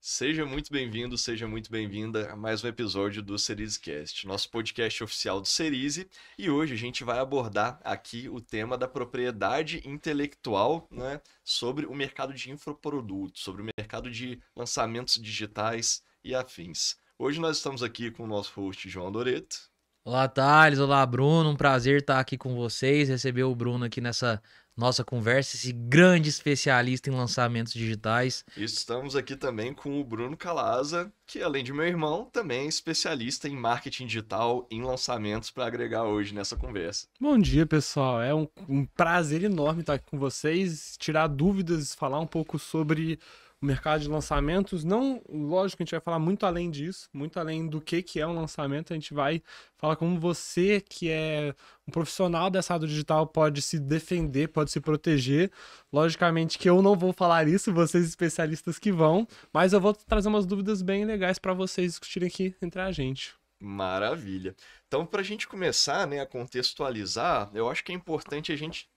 Seja muito bem-vindo, seja muito bem-vinda a mais um episódio do Cerizecast, nosso podcast oficial do Cerize, e hoje a gente vai abordar aqui o tema da propriedade intelectual, né, sobre o mercado de infoprodutos, sobre o mercado de lançamentos digitais e afins. Hoje nós estamos aqui com o nosso host João Doreto. Olá, Thales. Olá, Bruno. Um prazer estar aqui com vocês, receber o Bruno aqui nessa nossa conversa, esse grande especialista em lançamentos digitais. E estamos aqui também com o Bruno Calaza, que além de meu irmão, também é especialista em marketing digital, em lançamentos, para agregar hoje nessa conversa. Bom dia, pessoal. É um prazer enorme estar aqui com vocês, tirar dúvidas, falar um pouco sobre o mercado de lançamentos. Não, lógico, a gente vai falar muito além disso, muito além do que é um lançamento. A gente vai falar como você, que é um profissional dessa área digital, pode se defender, pode se proteger. Logicamente que eu não vou falar isso, vocês especialistas que vão, mas eu vou trazer umas dúvidas bem legais para vocês discutirem aqui entre a gente. Maravilha. Então, para a gente começar, né, a contextualizar, eu acho que é importante a gente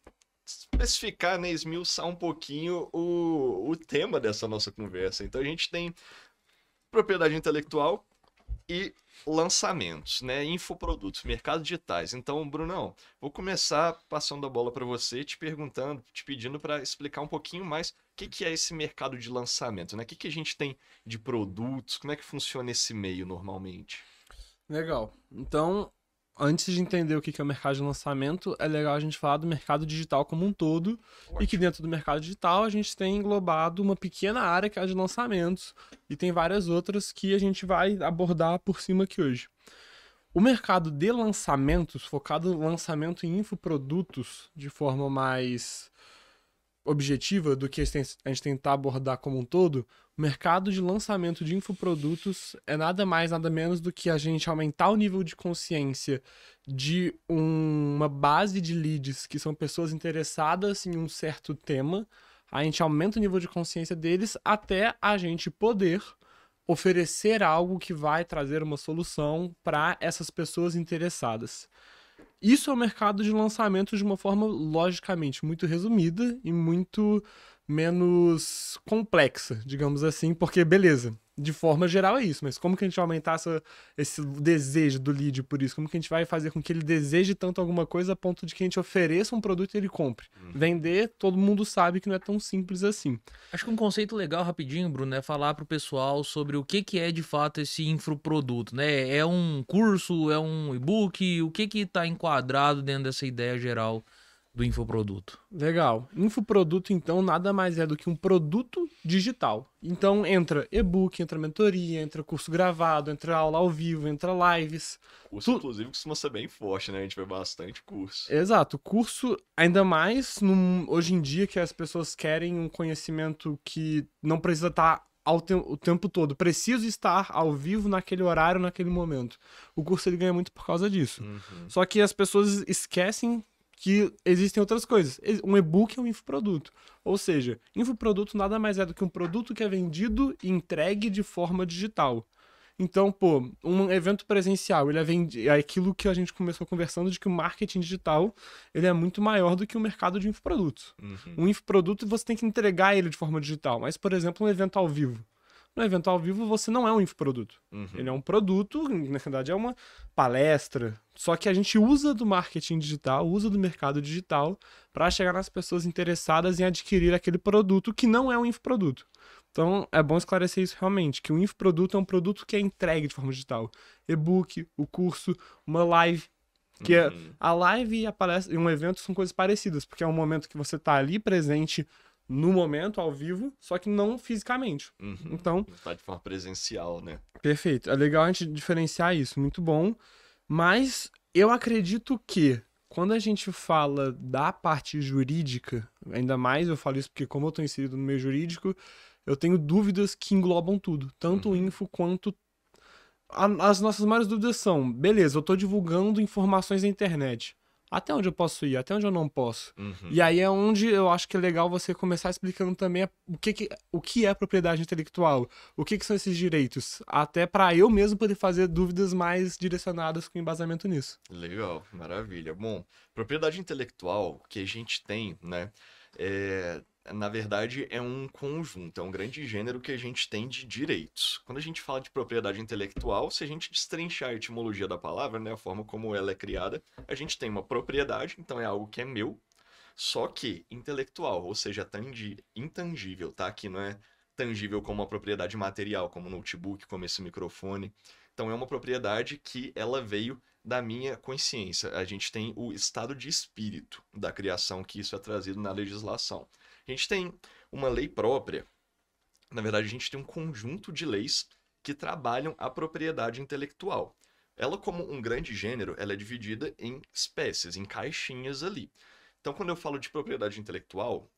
especificar, né, esmiuçar um pouquinho o tema dessa nossa conversa. Então, a gente tem propriedade intelectual e lançamentos, né, infoprodutos, mercados digitais. Então, Brunão, vou começar passando a bola para você, te perguntando, te pedindo para explicar um pouquinho mais o que é esse mercado de lançamento, né? O que a gente tem de produtos, como é que funciona esse meio normalmente? Legal. Então, antes de entender o que é o mercado de lançamento, é legal a gente falar do mercado digital como um todo. Ótimo. E que dentro do mercado digital a gente tem englobado uma pequena área que é a de lançamentos. E tem várias outras que a gente vai abordar por cima aqui hoje. O mercado de lançamentos, focado no lançamento em infoprodutos de forma mais objetiva do que a gente tentar abordar como um todo, o mercado de lançamento de infoprodutos é nada mais, nada menos do que a gente aumentar o nível de consciência de uma base de leads, que são pessoas interessadas em um certo tema, a gente aumenta o nível de consciência deles até a gente poder oferecer algo que vai trazer uma solução para essas pessoas interessadas. Isso é o mercado de lançamento de uma forma, logicamente, muito resumida e muito menos complexa, digamos assim, porque, beleza, de forma geral é isso, mas como que a gente vai aumentar esse desejo do lead por isso? Como que a gente vai fazer com que ele deseje tanto alguma coisa a ponto de que a gente ofereça um produto e ele compre? Vender, todo mundo sabe que não é tão simples assim. Acho que um conceito legal, rapidinho, Bruno, é falar para o pessoal sobre o que é de fato esse infoproduto, né? É um curso, é um e-book, o que está enquadrado dentro dessa ideia geral do infoproduto? Legal. Infoproduto, então, nada mais é do que um produto digital. Então, entra e-book, entra mentoria, entra curso gravado, entra aula ao vivo, entra lives. Curso, inclusive, costuma ser bem forte, né? A gente vê bastante curso. Exato. Curso, ainda mais hoje em dia que as pessoas querem um conhecimento que não precisa estar o tempo todo. Preciso estar ao vivo naquele horário, naquele momento. O curso, ele ganha muito por causa disso. Só que as pessoas esquecem que existem outras coisas. Um e-book é um infoproduto. Ou seja, infoproduto nada mais é do que um produto que é vendido e entregue de forma digital. Então, pô, um evento presencial, é aquilo que a gente começou conversando de que o marketing digital, ele é muito maior do que o mercado de infoprodutos. Um infoproduto você tem que entregar ele de forma digital, mas, por exemplo, um evento ao vivo. No evento ao vivo, você não é um infoproduto. Ele é um produto, na verdade é uma palestra. Só que a gente usa do marketing digital, usa do mercado digital para chegar nas pessoas interessadas em adquirir aquele produto que não é um infoproduto. Então, é bom esclarecer isso realmente, que o infoproduto é um produto que é entregue de forma digital. E-book, o curso, uma live. Que a live e a palestra e um evento são coisas parecidas, porque é um momento que você está ali presente no momento, ao vivo, só que não fisicamente. Então, tá de forma presencial, né? Perfeito. É legal a gente diferenciar isso, muito bom. Mas eu acredito que quando a gente fala da parte jurídica, ainda mais eu falo isso porque como eu estou inserido no meio jurídico, eu tenho dúvidas que englobam tudo, tanto o info quanto as nossas maiores dúvidas são, beleza, eu estou divulgando informações na internet. Até onde eu posso ir? Até onde eu não posso? E aí é onde eu acho que é legal você começar explicando também o que é propriedade intelectual, o que são esses direitos, até para eu mesmo poder fazer dúvidas mais direcionadas com embasamento nisso. Legal, maravilha. Bom, propriedade intelectual que a gente tem, né? na verdade, é um conjunto, é um grande gênero que a gente tem de direitos. Quando a gente fala de propriedade intelectual, se a gente destrinchar a etimologia da palavra, né, a forma como ela é criada, a gente tem uma propriedade, então é algo que é meu, só que intelectual, ou seja, intangível, tá? Que não é tangível como uma propriedade material, como notebook, como esse microfone. Então é uma propriedade que ela veio da minha consciência. A gente tem o estado de espírito da criação, que isso é trazido na legislação. A gente tem uma lei própria, na verdade, a gente tem um conjunto de leis que trabalham a propriedade intelectual. Ela, como um grande gênero, ela é dividida em espécies, em caixinhas ali. Então, quando eu falo de propriedade intelectual,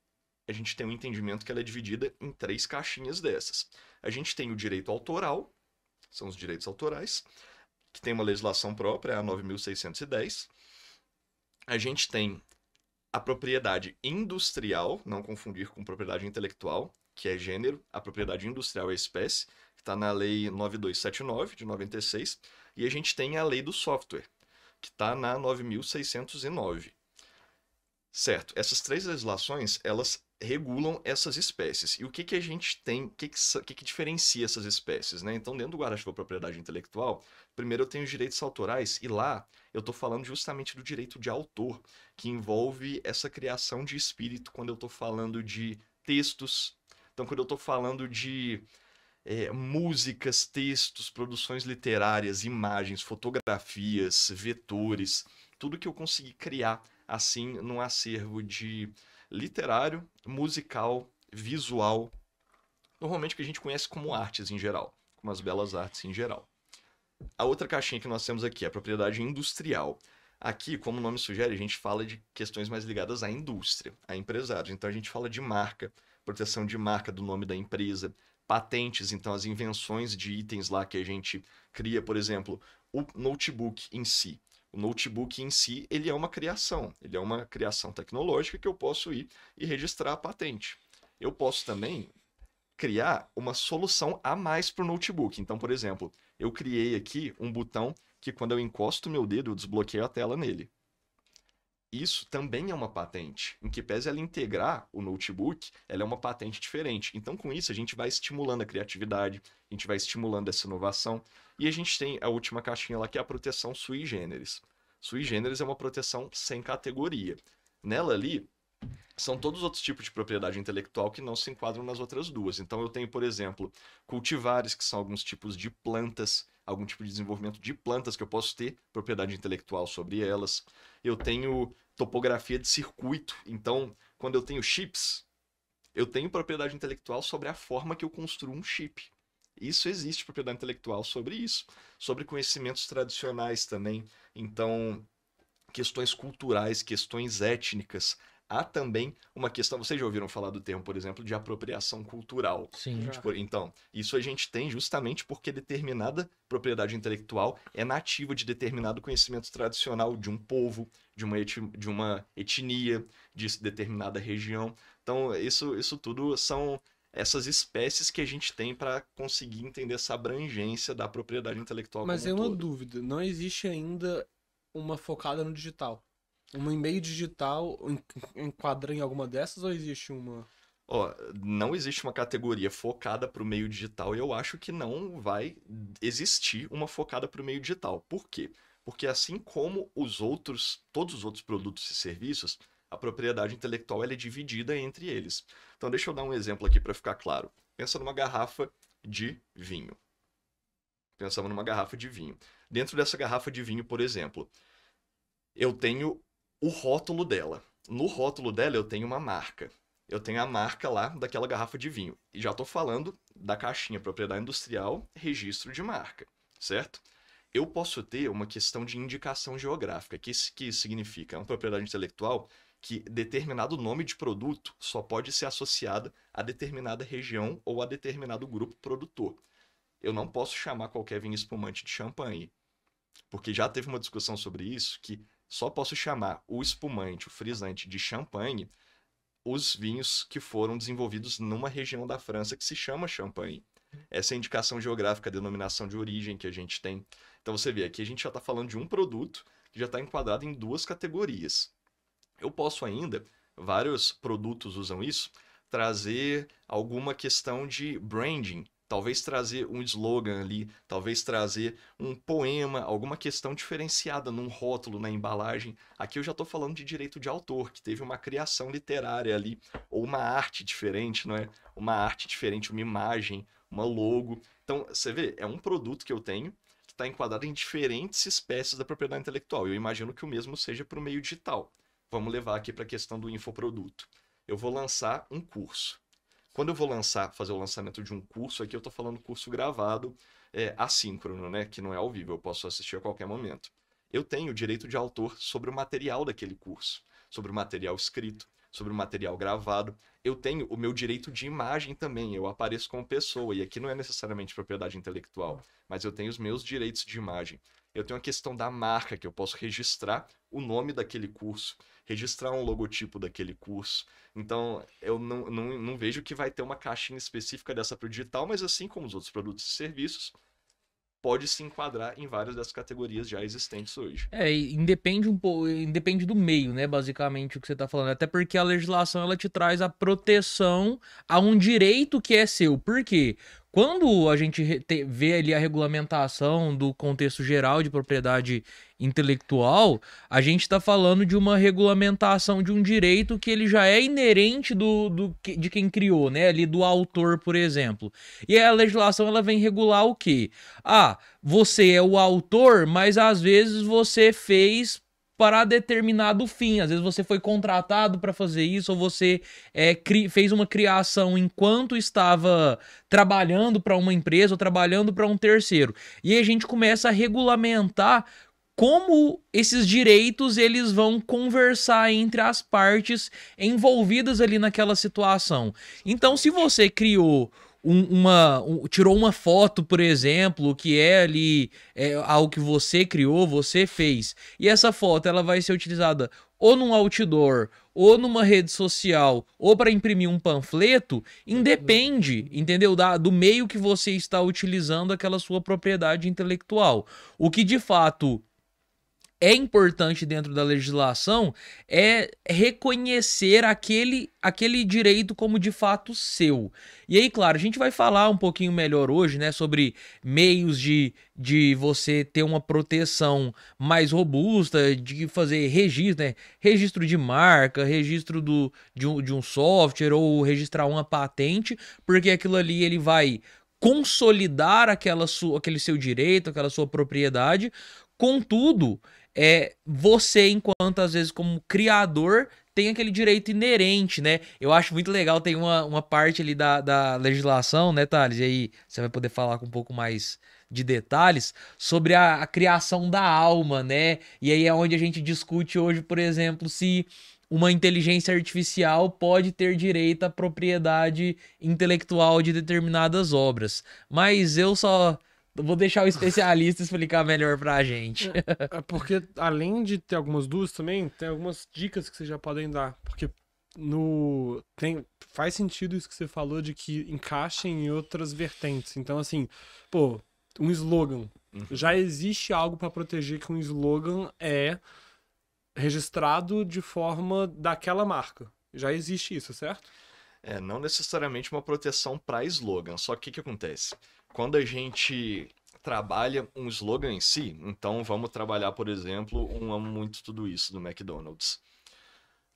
a gente tem um entendimento que ela é dividida em 3 caixinhas dessas. A gente tem o direito autoral, são os direitos autorais, que tem uma legislação própria, a 9.610. A gente tem a propriedade industrial, não confundir com propriedade intelectual, que é gênero. A propriedade industrial é espécie, que está na Lei 9279, de 96. E a gente tem a Lei do Software, que está na 9.609. Certo, essas 3 legislações, elas regulam essas espécies. E o que a gente tem, o que diferencia essas espécies, né? Então, dentro do guarda-chuva propriedade intelectual, primeiro eu tenho os direitos autorais, e lá eu estou falando justamente do direito de autor, que envolve essa criação de espírito quando eu estou falando de textos. Então, quando eu estou falando de músicas, textos, produções literárias, imagens, fotografias, vetores, tudo que eu consegui criar assim num acervo de literário, musical, visual, normalmente que a gente conhece como artes em geral, como as belas artes em geral. A outra caixinha que nós temos aqui é a propriedade industrial. Aqui, como o nome sugere, a gente fala de questões mais ligadas à indústria, a empresários. Então a gente fala de marca, proteção de marca do nome da empresa, patentes, então as invenções de itens lá que a gente cria, por exemplo, o notebook em si. O notebook em si, ele é uma criação tecnológica que eu posso ir e registrar a patente. Eu posso também criar uma solução a mais para o notebook. Então, por exemplo, eu criei aqui um botão que quando eu encosto o meu dedo, eu desbloqueio a tela nele. Isso também é uma patente. Em que pese ela integrar o notebook, ela é uma patente diferente. Então, com isso, a gente vai estimulando a criatividade, a gente vai estimulando essa inovação. E a gente tem a última caixinha lá, que é a proteção sui generis. Sui generis é uma proteção sem categoria. Nela ali, são todos os outros tipos de propriedade intelectual que não se enquadram nas outras duas. Então, eu tenho, por exemplo, cultivares, que são alguns tipos de plantas, algum tipo de desenvolvimento de plantas que eu posso ter propriedade intelectual sobre elas. Eu tenho topografia de circuito. Então, quando eu tenho chips, eu tenho propriedade intelectual sobre a forma que eu construo um chip. Isso existe propriedade intelectual sobre isso. Sobre conhecimentos tradicionais também. Então, questões culturais, questões étnicas. Há também uma questão, vocês já ouviram falar do termo, por exemplo, de apropriação cultural. Sim. Já. Então, isso a gente tem justamente porque determinada propriedade intelectual é nativa de determinado conhecimento tradicional de um povo, de uma etnia, de determinada região. Então, isso tudo são essas espécies que a gente tem para conseguir entender essa abrangência da propriedade intelectual Mas como é um uma todo. dúvida, não existe ainda uma focada no digital? Uma e-mail digital enquadra em alguma dessas ou existe uma? Ó, não existe uma categoria focada para o meio digital e eu acho que não vai existir uma focada para o meio digital. Por quê? Porque assim como todos os outros produtos e serviços, a propriedade intelectual ela é dividida entre eles. Então deixa eu dar um exemplo aqui para ficar claro. Pensa numa garrafa de vinho. Pensamos numa garrafa de vinho. Dentro dessa garrafa de vinho, por exemplo, eu tenho o rótulo dela. No rótulo dela eu tenho uma marca. Eu tenho a marca lá daquela garrafa de vinho. E já estou falando da caixinha propriedade industrial, registro de marca, certo? Eu posso ter uma questão de indicação geográfica. Que isso significa? É uma propriedade intelectual que determinado nome de produto só pode ser associado a determinada região ou a determinado grupo produtor. Eu não posso chamar qualquer vinho espumante de champanhe, porque já teve uma discussão sobre isso, que só posso chamar o espumante, o frisante de champanhe, os vinhos que foram desenvolvidos numa região da França que se chama Champagne. Essa é a indicação geográfica, a denominação de origem que a gente tem. Então você vê, aqui a gente já está falando de um produto que já está enquadrado em 2 categorias. Eu posso ainda, vários produtos usam isso, trazer alguma questão de branding, talvez trazer um slogan ali, talvez trazer um poema, alguma questão diferenciada num rótulo, na embalagem. Aqui eu já estou falando de direito de autor, que teve uma criação literária ali, ou uma arte diferente, não é? Uma arte diferente, uma imagem, uma logo. Então, você vê, é um produto que eu tenho que está enquadrado em diferentes espécies da propriedade intelectual. Eu imagino que o mesmo seja para o meio digital. Vamos levar aqui para a questão do infoproduto. Eu vou lançar um curso. Quando eu vou fazer o lançamento de um curso, aqui eu estou falando curso gravado, assíncrono, né? Que não é ao vivo, eu posso assistir a qualquer momento. Eu tenho direito de autor sobre o material daquele curso, sobre o material escrito, sobre o material gravado. Eu tenho o meu direito de imagem também, eu apareço como pessoa, e aqui não é necessariamente propriedade intelectual, mas eu tenho os meus direitos de imagem. Eu tenho a questão da marca, que eu posso registrar o nome daquele curso, registrar um logotipo daquele curso. Então, eu não vejo que vai ter uma caixinha específica dessa para o digital, mas assim como os outros produtos e serviços, pode se enquadrar em várias das categorias já existentes hoje. E independe um pouco, independe do meio, né, basicamente o que você está falando. Até porque a legislação ela te traz a proteção a um direito que é seu. Por quê? Quando a gente vê ali a regulamentação do contexto geral de propriedade intelectual, a gente está falando de uma regulamentação de um direito que ele já é inerente de quem criou, né? Ali do autor, por exemplo. E a legislação ela vem regular o quê? Você é o autor, mas às vezes você fez para determinado fim. Às vezes você foi contratado para fazer isso, ou você fez uma criação enquanto estava trabalhando para uma empresa ou trabalhando para um terceiro. E aí a gente começa a regulamentar como esses direitos eles vão conversar entre as partes envolvidas ali naquela situação. Então, se você criou tirou uma foto, por exemplo, que é ali algo que você criou, você fez, e essa foto ela vai ser utilizada ou num outdoor, ou numa rede social, ou para imprimir um panfleto, independe, entendeu? Do meio que você está utilizando aquela sua propriedade intelectual. O que de fato é importante dentro da legislação é reconhecer aquele direito como de fato seu. E aí, claro, a gente vai falar um pouquinho melhor hoje, né, sobre meios de você ter uma proteção mais robusta, de fazer registro, né, registro de marca, registro de um software ou registrar uma patente, porque aquilo ali ele vai consolidar aquele seu direito, aquela sua propriedade. Contudo, você, enquanto às vezes como criador, tem aquele direito inerente, né? Eu acho muito legal, tem uma parte ali da legislação, né, Thales? E aí você vai poder falar com um pouco mais de detalhes sobre a criação da alma, né? E aí é onde a gente discute hoje, por exemplo, se uma inteligência artificial pode ter direito à propriedade intelectual de determinadas obras. Mas eu vou deixar o especialista explicar melhor pra gente. Porque além de ter algumas dúvidas também, tem algumas dicas que vocês já podem dar. Porque faz sentido isso que você falou de que encaixa em outras vertentes. Então, assim, um slogan. Já existe algo para proteger que um slogan é registrado de forma daquela marca. Já existe isso, certo? Não necessariamente uma proteção para slogan. Só que o que acontece? Quando a gente trabalha um slogan em si, então vamos trabalhar, por exemplo, Amo Muito Tudo Isso do McDonald's.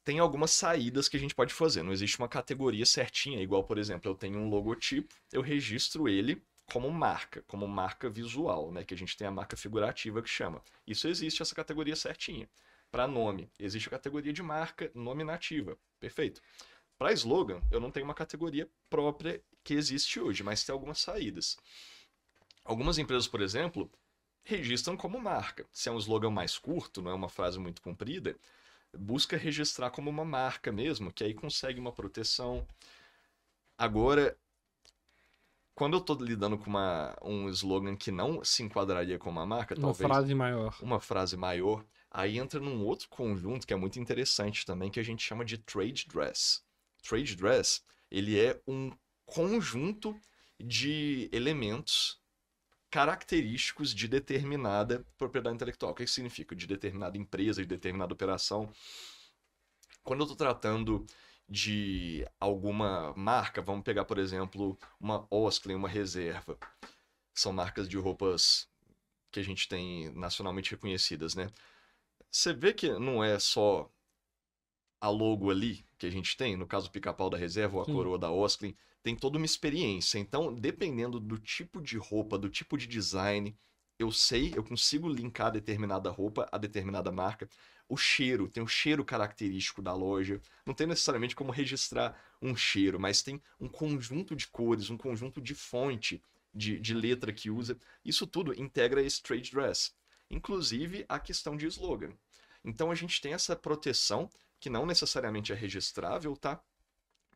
Tem algumas saídas que a gente pode fazer, não existe uma categoria certinha, igual, por exemplo, eu tenho um logotipo, eu registro ele como marca visual, né? Que a gente tem a marca figurativa que chama. Isso existe, essa categoria certinha. Para nome, existe a categoria de marca nominativa, perfeito. Para slogan, eu não tenho uma categoria própria que existe hoje, mas tem algumas saídas. Algumas empresas, por exemplo, registram como marca. Se é um slogan mais curto, não é uma frase muito comprida, busca registrar como uma marca mesmo, que aí consegue uma proteção. Agora, quando eu estou lidando com um slogan que não se enquadraria como uma marca, talvez uma frase maior, aí entra num outro conjunto que é muito interessante também, que a gente chama de trade dress. Trade dress, ele é um conjunto de elementos característicos de determinada propriedade intelectual. O que isso significa? De determinada empresa, de determinada operação. Quando eu estou tratando de alguma marca, vamos pegar, por exemplo, uma Osklen, uma Reserva. São marcas de roupas que a gente tem nacionalmente reconhecidas, né? Você vê que não é só a logo ali que a gente tem, no caso o pica-pau da Reserva ou a Sim. coroa da Osklen, tem toda uma experiência. Então, dependendo do tipo de roupa, do tipo de design, eu consigo linkar determinada roupa a determinada marca. O cheiro, tem o cheiro característico da loja. Não tem necessariamente como registrar um cheiro, mas tem um conjunto de cores, um conjunto de fonte, de letra que usa. Isso tudo integra esse trade dress. Inclusive a questão de slogan. Então a gente tem essa proteção que não necessariamente é registrável, tá?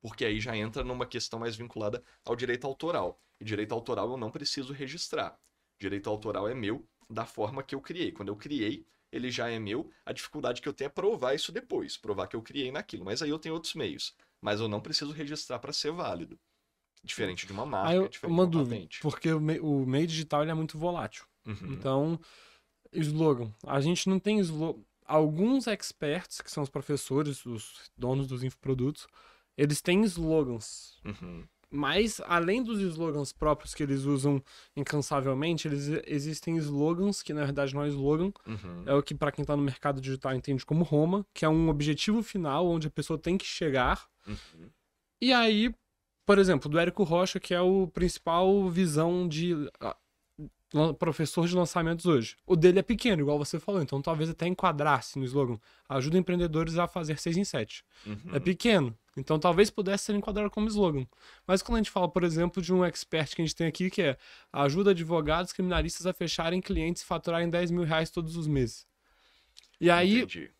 Porque aí já entra numa questão mais vinculada ao direito autoral. E direito autoral eu não preciso registrar. Direito autoral é meu da forma que eu criei. Quando eu criei, ele já é meu. A dificuldade que eu tenho é provar isso depois, provar que eu criei naquilo. Mas aí eu tenho outros meios. Mas eu não preciso registrar para ser válido. Diferente de uma Aí marca, diferente uma de uma dúvida, patente. porque o meio digital ele é muito volátil. Uhum. Então, slogan. A gente não tem slogan. Alguns experts, que são os professores, os donos dos infoprodutos, eles têm slogans. Uhum. Mas, além dos slogans próprios que eles usam incansavelmente, existem slogans, que na verdade não é slogan, Uhum. é o que para quem tá no mercado digital entende como Roma, que é um objetivo final onde a pessoa tem que chegar. Uhum. E aí, por exemplo, do Érico Rocha, que é o principal visão de professor de lançamentos hoje. O dele é pequeno, igual você falou, então talvez até enquadrasse no slogan. Ajuda empreendedores a fazer 6 em 7. Uhum. É pequeno, então talvez pudesse ser enquadrado como slogan. Mas quando a gente fala, por exemplo, de um expert que a gente tem aqui, que é ajuda advogados criminalistas a fecharem clientes e faturarem R$10.000 todos os meses. E aí, Entendi.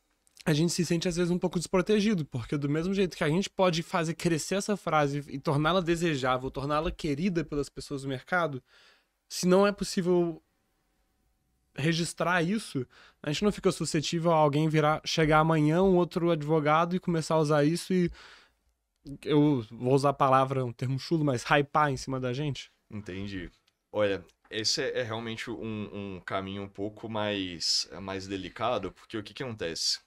a gente se sente às vezes um pouco desprotegido, porque do mesmo jeito que a gente pode fazer crescer essa frase e torná-la desejável, torná-la querida pelas pessoas do mercado, se não é possível registrar isso, a gente não fica suscetível a alguém chegar amanhã, um outro advogado e começar a usar isso e eu vou usar a palavra, um termo chulo, mas hypar em cima da gente. Entendi. Olha, esse é realmente um caminho um pouco mais delicado, porque o que acontece?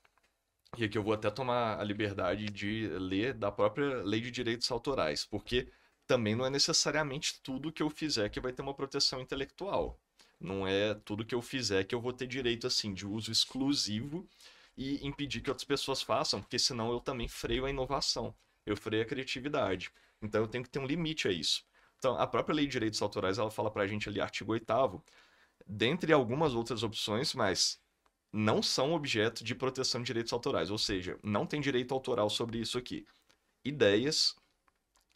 E aqui eu vou até tomar a liberdade de ler da própria Lei de Direitos Autorais, porque também não é necessariamente tudo que eu fizer que vai ter uma proteção intelectual. Não é tudo que eu fizer que eu vou ter direito, assim, de uso exclusivo e impedir que outras pessoas façam, porque senão eu também freio a inovação, eu freio a criatividade. Então eu tenho que ter um limite a isso. Então, a própria Lei de Direitos Autorais, ela fala pra gente ali, artigo 8º, dentre algumas outras opções, mas não são objeto de proteção de direitos autorais, ou seja, não tem direito autoral sobre isso aqui. Ideias,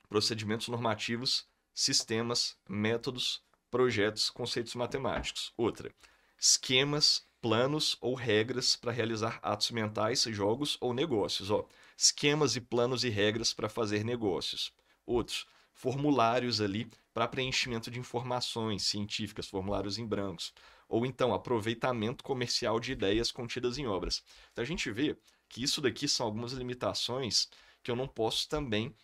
procedimentos normativos, sistemas, métodos, projetos, conceitos matemáticos. Outra, esquemas, planos ou regras para realizar atos mentais, jogos ou negócios. Ó, esquemas e planos e regras para fazer negócios. Outros, formulários ali para preenchimento de informações científicas, formulários em brancos. Ou então, aproveitamento comercial de ideias contidas em obras. Então a gente vê que isso daqui são algumas limitações que eu não posso também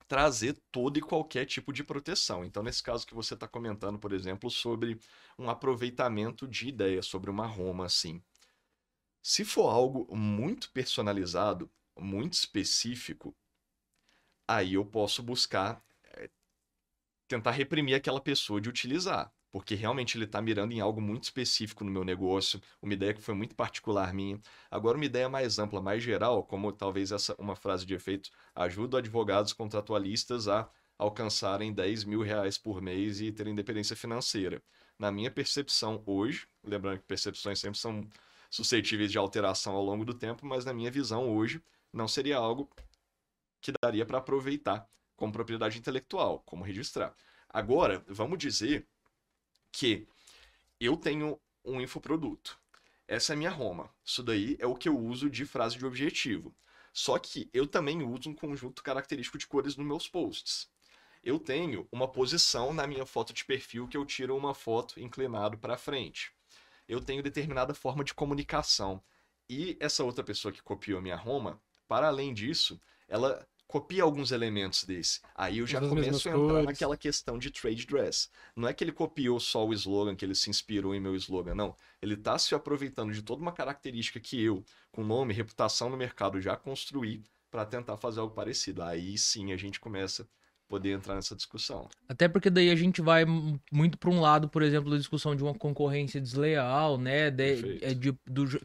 trazer todo e qualquer tipo de proteção. Então, nesse caso que você está comentando, por exemplo, sobre um aproveitamento de ideias, sobre uma Roma, assim. Se for algo muito personalizado, muito específico, aí eu posso buscar tentar reprimir aquela pessoa de utilizar, porque realmente ele está mirando em algo muito específico no meu negócio, uma ideia que foi muito particular minha. Agora, uma ideia mais ampla, mais geral, como talvez uma frase de efeito, ajuda advogados contratualistas a alcançarem R$10.000 por mês e terem independência financeira. Na minha percepção hoje, lembrando que percepções sempre são suscetíveis de alteração ao longo do tempo, mas na minha visão hoje, não seria algo que daria para aproveitar como propriedade intelectual, como registrar. Agora, vamos dizer que eu tenho um infoproduto. Essa é a minha Roma. Isso daí é o que eu uso de frase de objetivo. Só que eu também uso um conjunto característico de cores nos meus posts. Eu tenho uma posição na minha foto de perfil que eu tiro uma foto inclinado para frente. Eu tenho determinada forma de comunicação. E essa outra pessoa que copiou a minha Roma, para além disso, ela copia alguns elementos desse. Aí eu já Das começo mesmas a entrar cores. naquela questão de trade dress. Não é que ele copiou só o slogan, que ele se inspirou em meu slogan, não. Ele está se aproveitando de toda uma característica que eu, com nome e reputação no mercado, já construí para tentar fazer algo parecido. Aí sim a gente começa a poder entrar nessa discussão. Até porque daí a gente vai muito para um lado, por exemplo, da discussão de uma concorrência desleal, né?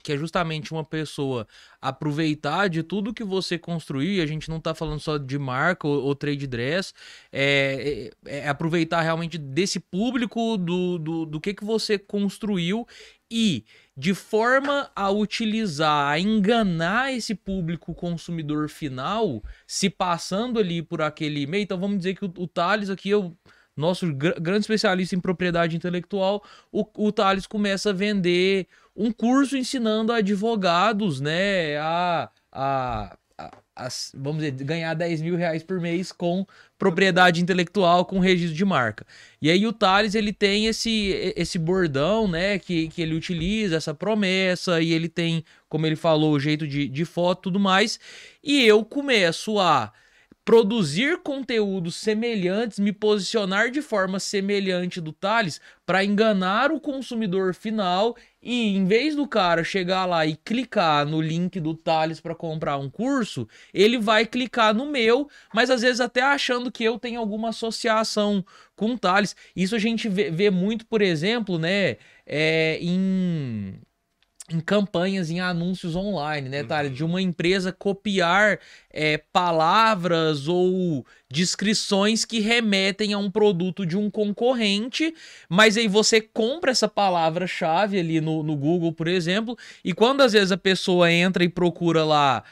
Que é justamente uma pessoa aproveitar de tudo que você construiu, e a gente não tá falando só de marca ou trade dress, é aproveitar realmente desse público, do que você construiu e de forma a utilizar, a enganar esse público consumidor final, se passando ali por aquele meio. Então vamos dizer que o Thales aqui, nosso grande especialista em propriedade intelectual, o Thales começa a vender um curso ensinando advogados, né, vamos dizer, ganhar 10 mil reais por mês com propriedade intelectual, com registro de marca. E aí o Thales, ele tem esse bordão, né, que ele utiliza, essa promessa, e ele tem, como ele falou, o jeito de foto e tudo mais, e eu começo a produzir conteúdos semelhantes, me posicionar de forma semelhante do Thales para enganar o consumidor final, e em vez do cara chegar lá e clicar no link do Thales para comprar um curso, ele vai clicar no meu, mas às vezes até achando que eu tenho alguma associação com o Thales. Isso a gente vê muito, por exemplo, né, em campanhas, em anúncios online, né, Thales? De uma empresa copiar palavras ou descrições que remetem a um produto de um concorrente, mas aí você compra essa palavra-chave ali no Google, por exemplo, e quando às vezes a pessoa entra e procura lá...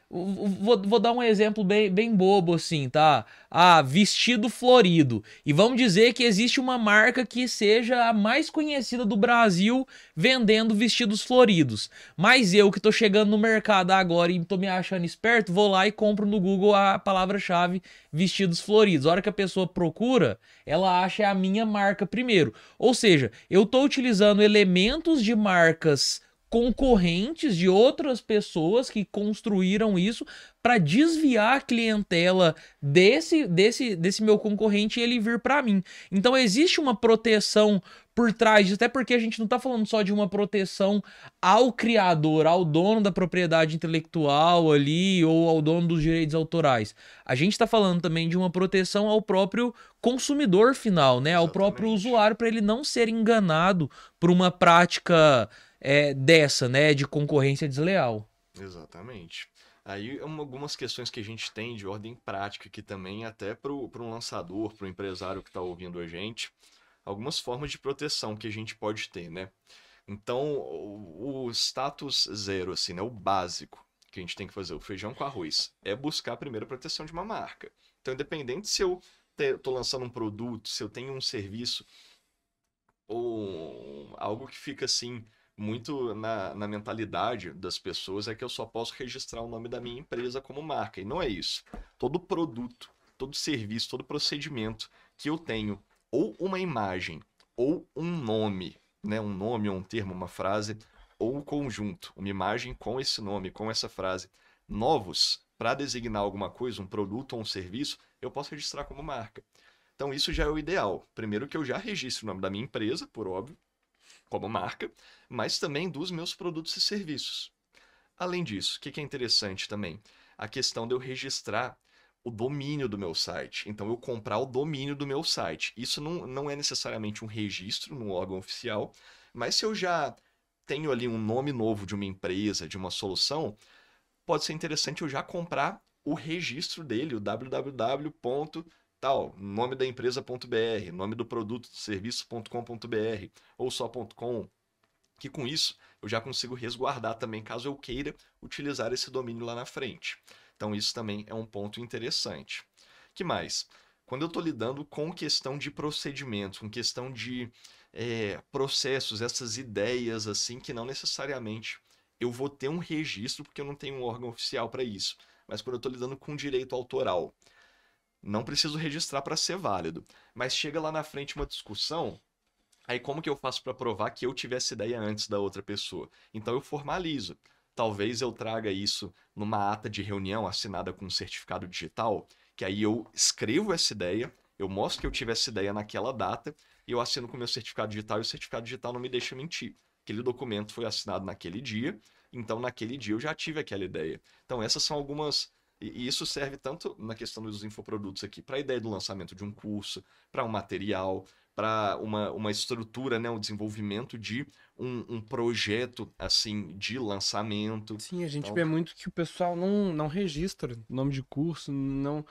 Vou dar um exemplo bem bobo assim, tá? Vestido florido. E vamos dizer que existe uma marca que seja a mais conhecida do Brasil vendendo vestidos floridos. Mas eu que tô chegando no mercado agora e tô me achando esperto, vou lá e compro no Google a palavra-chave vestidos floridos. A hora que a pessoa procura, ela acha a minha marca primeiro. Ou seja, eu tô utilizando elementos de marcas concorrentes de outras pessoas que construíram isso para desviar a clientela desse meu concorrente e ele vir para mim. Então existe uma proteção por trás disso, até porque a gente não está falando só de uma proteção ao criador, ao dono da propriedade intelectual ali ou ao dono dos direitos autorais. A gente está falando também de uma proteção ao próprio consumidor final, né? Ao próprio usuário, para ele não ser enganado por uma prática dessa, né, de concorrência desleal. Exatamente. Aí algumas questões que a gente tem de ordem prática aqui também, até para um lançador, para o empresário que está ouvindo a gente, algumas formas de proteção que a gente pode ter, né? Então, o status zero, assim, né, o básico que a gente tem que fazer, o feijão com arroz, é buscar a primeira proteção de uma marca. Então, independente se eu estou lançando um produto, se eu tenho um serviço, ou algo que fica assim muito na mentalidade das pessoas é que eu só posso registrar o nome da minha empresa como marca. E não é isso. Todo produto, todo serviço, todo procedimento que eu tenho ou uma imagem ou um nome, né? Um nome, um termo, uma frase, ou um conjunto, uma imagem com esse nome, com essa frase, novos para designar alguma coisa, um produto ou um serviço, eu posso registrar como marca. Então isso já é o ideal. Primeiro que eu já registre o nome da minha empresa, por óbvio, como marca, mas também dos meus produtos e serviços. Além disso, o que é interessante também? A questão de eu registrar o domínio do meu site. Então, eu comprar o domínio do meu site. Isso não é necessariamente um registro no órgão oficial, mas se eu já tenho ali um nome novo de uma empresa, de uma solução, pode ser interessante eu já comprar o registro dele, o www. Tal, nome da empresa.br, nome do produto, serviço.com.br ou só.com, que com isso eu já consigo resguardar também caso eu queira utilizar esse domínio lá na frente. Então isso também é um ponto interessante. Que mais? Quando eu estou lidando com questão de procedimentos, com questão de processos, essas ideias assim que não necessariamente eu vou ter um registro porque eu não tenho um órgão oficial para isso, mas quando eu estou lidando com direito autoral, não preciso registrar para ser válido. Mas chega lá na frente uma discussão, aí como que eu faço para provar que eu tivesse ideia antes da outra pessoa? Então eu formalizo. Talvez eu traga isso numa ata de reunião assinada com um certificado digital, que aí eu escrevo essa ideia, eu mostro que eu tive essa ideia naquela data, e eu assino com o meu certificado digital, e o certificado digital não me deixa mentir. Aquele documento foi assinado naquele dia, Então, naquele dia, eu já tive aquela ideia. Então, essas são algumas... E isso serve tanto na questão dos infoprodutos aqui, para a ideia do lançamento de um curso, para um material, para uma estrutura, né, um desenvolvimento de um projeto, assim, de lançamento. Sim, a gente Então, vê muito que o pessoal não registra nome de curso, não...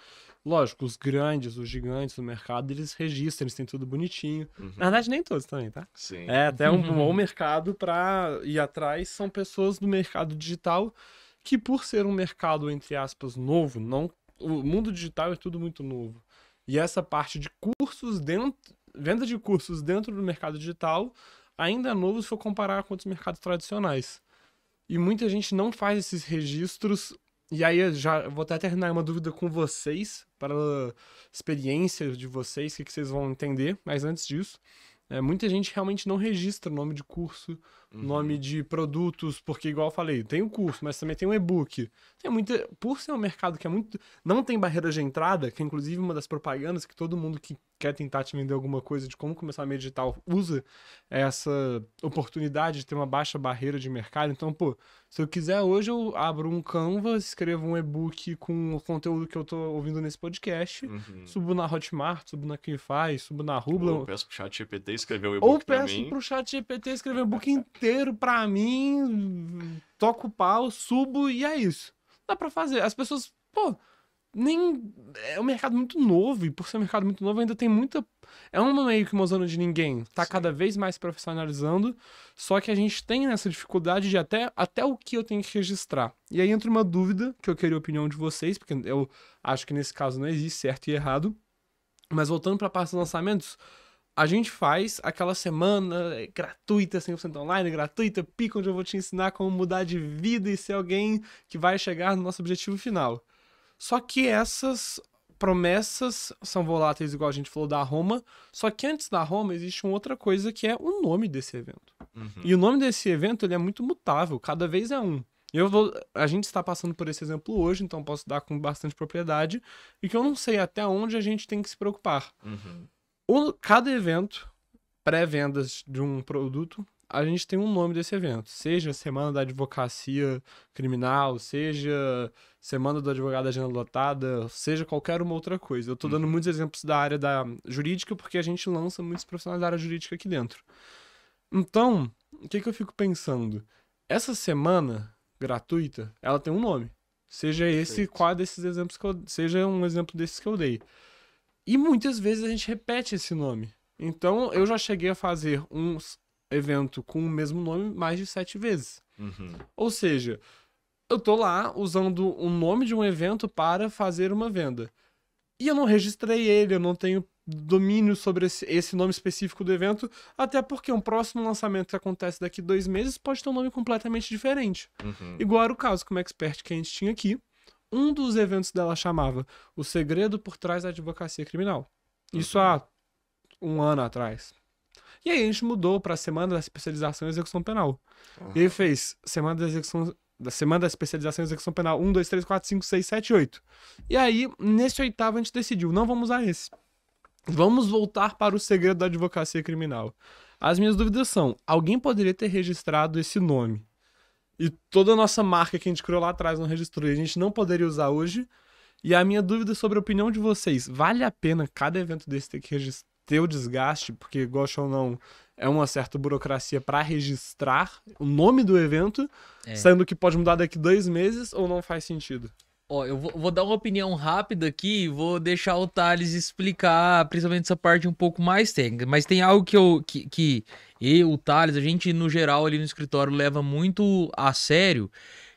Lógico, os grandes, os gigantes do mercado, eles registram, eles têm tudo bonitinho. Na verdade, nem todos também, tá? sim. É, até um bom mercado para ir atrás são pessoas do mercado digital que, por ser um mercado, entre aspas, novo, não... o mundo digital é tudo muito novo. E essa parte de cursos venda de cursos dentro do mercado digital ainda é novo se for comparar com outros mercados tradicionais. E muita gente não faz esses registros. E aí eu já vou até terminar uma dúvida com vocês, para a experiência de vocês, o que vocês vão entender. Mas antes disso, muita gente realmente não registra nome de curso, nome de produtos, porque igual eu falei, tem o curso, mas também tem o e-book. Tem muita, por ser um mercado que é muito, não tem barreira de entrada, que é inclusive uma das propagandas que todo mundo que quer tentar te vender alguma coisa de como começar a mídia digital usa essa oportunidade de ter uma baixa barreira de mercado. Então, pô, se eu quiser hoje eu abro um Canva, escrevo um e-book com o conteúdo que eu tô ouvindo nesse podcast, subo na Hotmart, subo na Qlify, subo na Rubla. Ou peço pro ChatGPT escrever o e-book Ou pra peço mim. pro ChatGPT escrever um book inteiro pra mim, toco o pau, subo e é isso. Dá pra fazer. As pessoas, pô, nem... É um mercado muito novo e por ser um mercado muito novo ainda tem muita... É meio que uma zona de ninguém. Tá Sim. cada vez mais profissionalizando, só que a gente tem essa dificuldade de até o que eu tenho que registrar. E aí entra uma dúvida que eu queria a opinião de vocês, porque eu acho que nesse caso não existe certo e errado. Mas voltando pra parte dos lançamentos... A gente faz aquela semana gratuita, 100% online, gratuita, pica, onde eu vou te ensinar como mudar de vida e ser alguém que vai chegar no nosso objetivo final. Só que essas promessas são voláteis, igual a gente falou da Roma, só que antes da Roma existe uma outra coisa que é o nome desse evento. E o nome desse evento ele é muito mutável, cada vez é um. A gente está passando por esse exemplo hoje, então posso dar com bastante propriedade, e que eu não sei até onde a gente tem que se preocupar. Cada evento, pré-vendas de um produto, a gente tem um nome desse evento. Seja Semana da Advocacia Criminal, seja Semana do Advogado Agenda Lotada, seja qualquer uma outra coisa. Eu tô dando muitos exemplos da área da jurídica porque a gente lança muitos profissionais da área jurídica aqui dentro. Então, o que eu fico pensando? Essa semana gratuita, ela tem um nome. Seja esse, qual desses exemplos seja um exemplo desses que eu dei. E muitas vezes a gente repete esse nome. Então, eu já cheguei a fazer um evento com o mesmo nome mais de 7 vezes. Ou seja, eu tô lá usando o nome de um evento para fazer uma venda. E eu não registrei ele, eu não tenho domínio sobre esse nome específico do evento, até porque um próximo lançamento que acontece daqui 2 meses pode ter um nome completamente diferente. Igual era o caso com o Expert que a gente tinha aqui. Um dos eventos dela chamava O Segredo por Trás da Advocacia Criminal. Isso há 1 ano atrás. E aí a gente mudou para a Semana da Especialização em Execução Penal. E aí fez Semana da Especialização em Execução Penal 1, 2, 3, 4, 5, 6, 7, 8. E aí, nesse 8º, a gente decidiu, não vamos usar esse. Vamos voltar para O Segredo da Advocacia Criminal. As minhas dúvidas são, alguém poderia ter registrado esse nome? E toda a nossa marca que a gente criou lá atrás não registrou e a gente não poderia usar hoje. E a minha dúvida sobre a opinião de vocês. Vale a pena cada evento desse ter que ter o desgaste? Porque, gosto ou não, é uma certa burocracia para registrar o nome do evento, sendo que pode mudar daqui 2 meses ou não faz sentido? Ó, eu vou dar uma opinião rápida aqui e vou deixar o Thales explicar, principalmente essa parte um pouco mais técnica. Mas tem algo que eu, o Thales, a gente no geral ali no escritório leva muito a sério,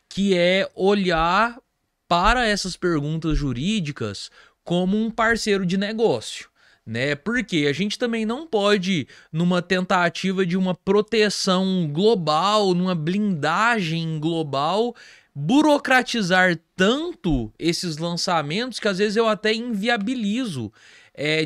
que é olhar para essas perguntas jurídicas como um parceiro de negócio, né? Porque a gente também não pode, numa tentativa de uma proteção global, numa blindagem global, burocratizar tanto esses lançamentos que às vezes eu até inviabilizo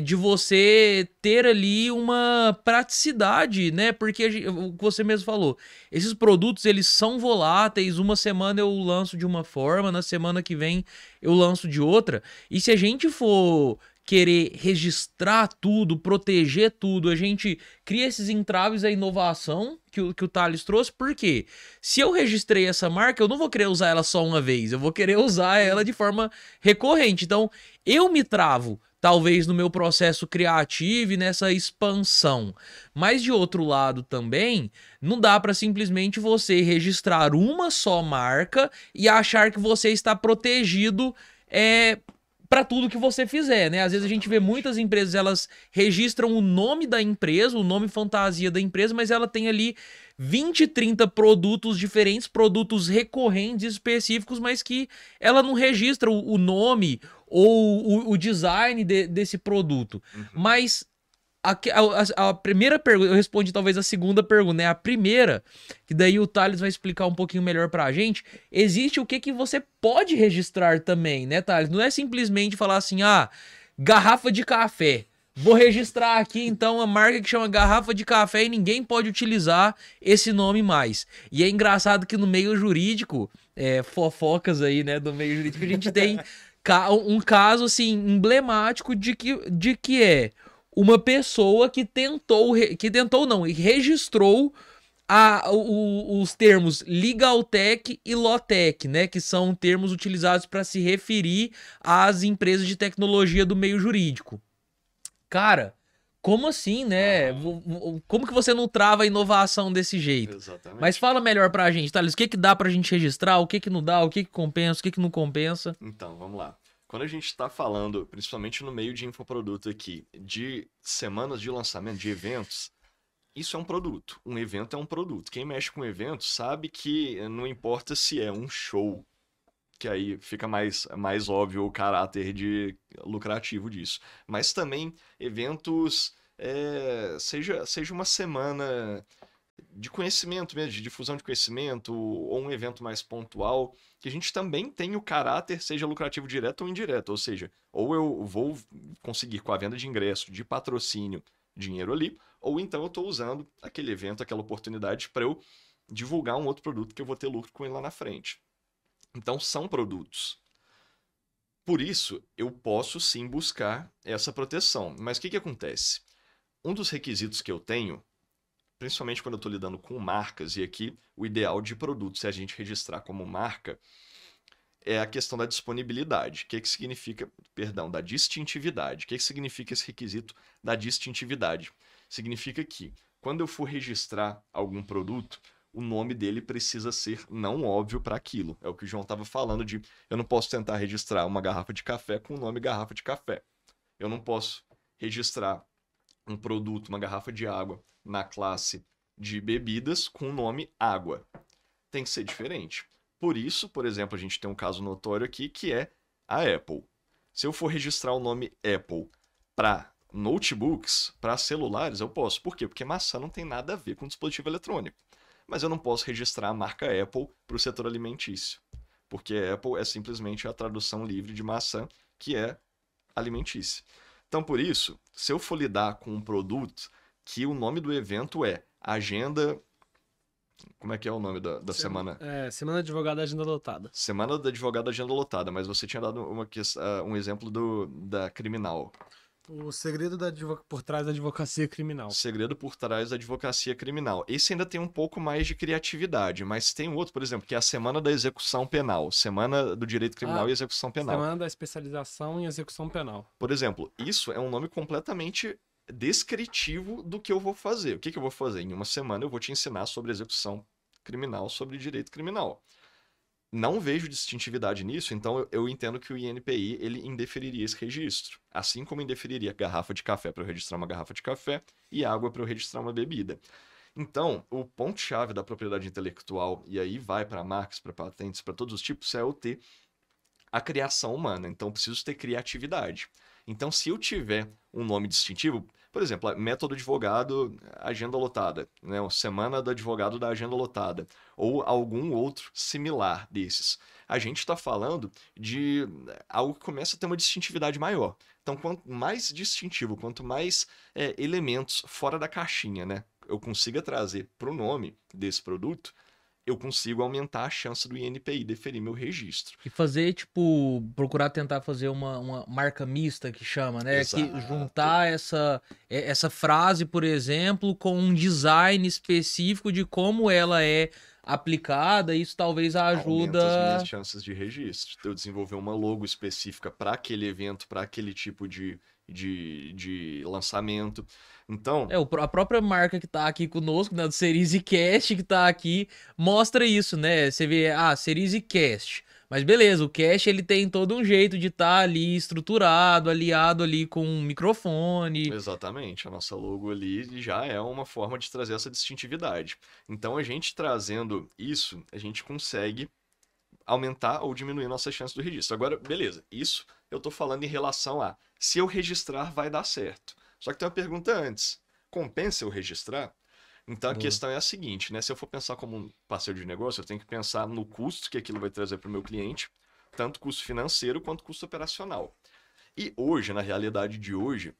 de você ter ali uma praticidade, né? Porque o que você mesmo falou, esses produtos eles são voláteis, uma semana eu lanço de uma forma, na semana que vem eu lanço de outra, e se a gente for querer registrar tudo, proteger tudo, a gente cria esses entraves à inovação que o Thales trouxe. Por quê? Se eu registrei essa marca, eu não vou querer usar ela só uma vez, eu vou querer usar ela de forma recorrente. Então, eu me travo, talvez, no meu processo criativo e nessa expansão. Mas, de outro lado também, não dá para simplesmente você registrar uma só marca e achar que você está protegido para tudo que você fizer, né? Às vezes a gente vê muitas empresas, elas registram o nome da empresa, o nome fantasia da empresa, mas ela tem ali 20, 30 produtos diferentes, produtos recorrentes específicos, mas que ela não registra o nome ou o design desse produto. Mas a primeira pergunta, eu respondi talvez a segunda pergunta, né? A primeira, que daí o Thales vai explicar um pouquinho melhor pra gente, existe o que você pode registrar também, né, Thales? Não é simplesmente falar assim, garrafa de café. Vou registrar aqui, então, a marca que chama garrafa de café e ninguém pode utilizar esse nome mais. E é engraçado que no meio jurídico, fofocas aí, né, do meio jurídico, a gente tem um caso, assim, emblemático de que é uma pessoa que registrou os termos Legaltech e Lawtech, né, que são termos utilizados para se referir às empresas de tecnologia do meio jurídico. Cara, como assim, né? Como que você não trava a inovação desse jeito? Exatamente. Mas fala melhor pra gente, Thales, o que dá pra gente registrar, o que não dá, o que compensa, o que não compensa? Então, vamos lá. Quando a gente está falando, principalmente no meio de infoproduto aqui, de semanas de lançamento, de eventos, isso é um produto. Um evento é um produto. Quem mexe com evento sabe que não importa se é um show, que aí fica mais óbvio o caráter lucrativo disso. Mas também eventos, seja uma semana de conhecimento mesmo, de difusão de conhecimento, ou um evento mais pontual, que a gente também tem o caráter, seja lucrativo direto ou indireto, ou seja, ou eu vou conseguir com a venda de ingresso, de patrocínio, dinheiro ali, ou então eu estou usando aquele evento, aquela oportunidade para eu divulgar um outro produto que eu vou ter lucro com ele lá na frente. Então são produtos. Por isso, eu posso sim buscar essa proteção. Mas o que acontece? Um dos requisitos que eu tenho, principalmente quando eu estou lidando com marcas, e aqui o ideal de produto, se a gente registrar como marca, é a questão da disponibilidade. O que significa, da distintividade. O que significa esse requisito da distintividade? Significa que, quando eu for registrar algum produto, o nome dele precisa ser não óbvio para aquilo. É o que o João estava falando de, eu não posso tentar registrar uma garrafa de café com o nome garrafa de café. Eu não posso registrar um produto, uma garrafa de água, na classe de bebidas com o nome água. Tem que ser diferente. Por isso, por exemplo, a gente tem um caso notório aqui que é a Apple. Se eu for registrar o nome Apple para notebooks, para celulares, eu posso. Por quê? Porque maçã não tem nada a ver com dispositivo eletrônico. Mas eu não posso registrar a marca Apple para o setor alimentício. Porque Apple é simplesmente a tradução livre de maçã, que é alimentícia. Então, por isso, se eu for lidar com um produto que o nome do evento é Agenda... Como é que é o nome da semana? Semana do Advogado Agenda Lotada. Semana do Advogado Agenda Lotada, mas você tinha dado um exemplo da criminal. O segredo por trás da advocacia criminal. Segredo por trás da advocacia criminal. Esse ainda tem um pouco mais de criatividade, mas tem um outro, por exemplo, que é a Semana da Execução Penal. Semana do Direito Criminal e Execução Penal. Semana da Especialização em Execução Penal. Por exemplo, isso é um nome completamente descritivo do que eu vou fazer. O que eu vou fazer? Em uma semana eu vou te ensinar sobre execução criminal, sobre direito criminal. Não vejo distintividade nisso, então eu entendo que o INPI ele indeferiria esse registro. Assim como indeferiria garrafa de café para eu registrar uma garrafa de café e água para eu registrar uma bebida. Então, o ponto-chave da propriedade intelectual, e aí vai para marcas, para patentes, para todos os tipos, é eu ter a criação humana. Então, eu preciso ter criatividade. Então, se eu tiver um nome distintivo, por exemplo, método advogado, agenda lotada, né? Semana do advogado da agenda lotada, ou algum outro similar desses. A gente está falando de algo que começa a ter uma distintividade maior. Então, quanto mais distintivo, quanto mais elementos fora da caixinha, né, eu consiga trazer para o nome desse produto, eu consigo aumentar a chance do INPI deferir meu registro. E fazer, tipo, procurar tentar fazer uma marca mista que chama, né? Que Exato. juntar essa frase, por exemplo, com um design específico de como ela é aplicada, isso talvez Aumenta as minhas ajuda. chances de registro. Eu desenvolver uma logo específica para aquele evento, para aquele tipo de lançamento. Então, A própria marca que tá aqui conosco, né, do Cerise Cast que tá aqui, mostra isso, né? Você vê, Cerise Cast. Mas beleza, o cast ele tem todo um jeito de estar ali estruturado, aliado ali com um microfone. exatamente, a nossa logo ali já é uma forma de trazer essa distintividade. Então, a gente trazendo isso, a gente consegue aumentar ou diminuir nossa chance do registro. Agora, beleza, isso eu tô falando em relação a se eu registrar vai dar certo. Só que tem uma pergunta antes. Compensa eu registrar? Então a Boa. questão é a seguinte, né? Se eu for pensar como um parceiro de negócio, eu tenho que pensar no custo que aquilo vai trazer para o meu cliente, tanto custo financeiro quanto custo operacional. E hoje, na realidade de hoje,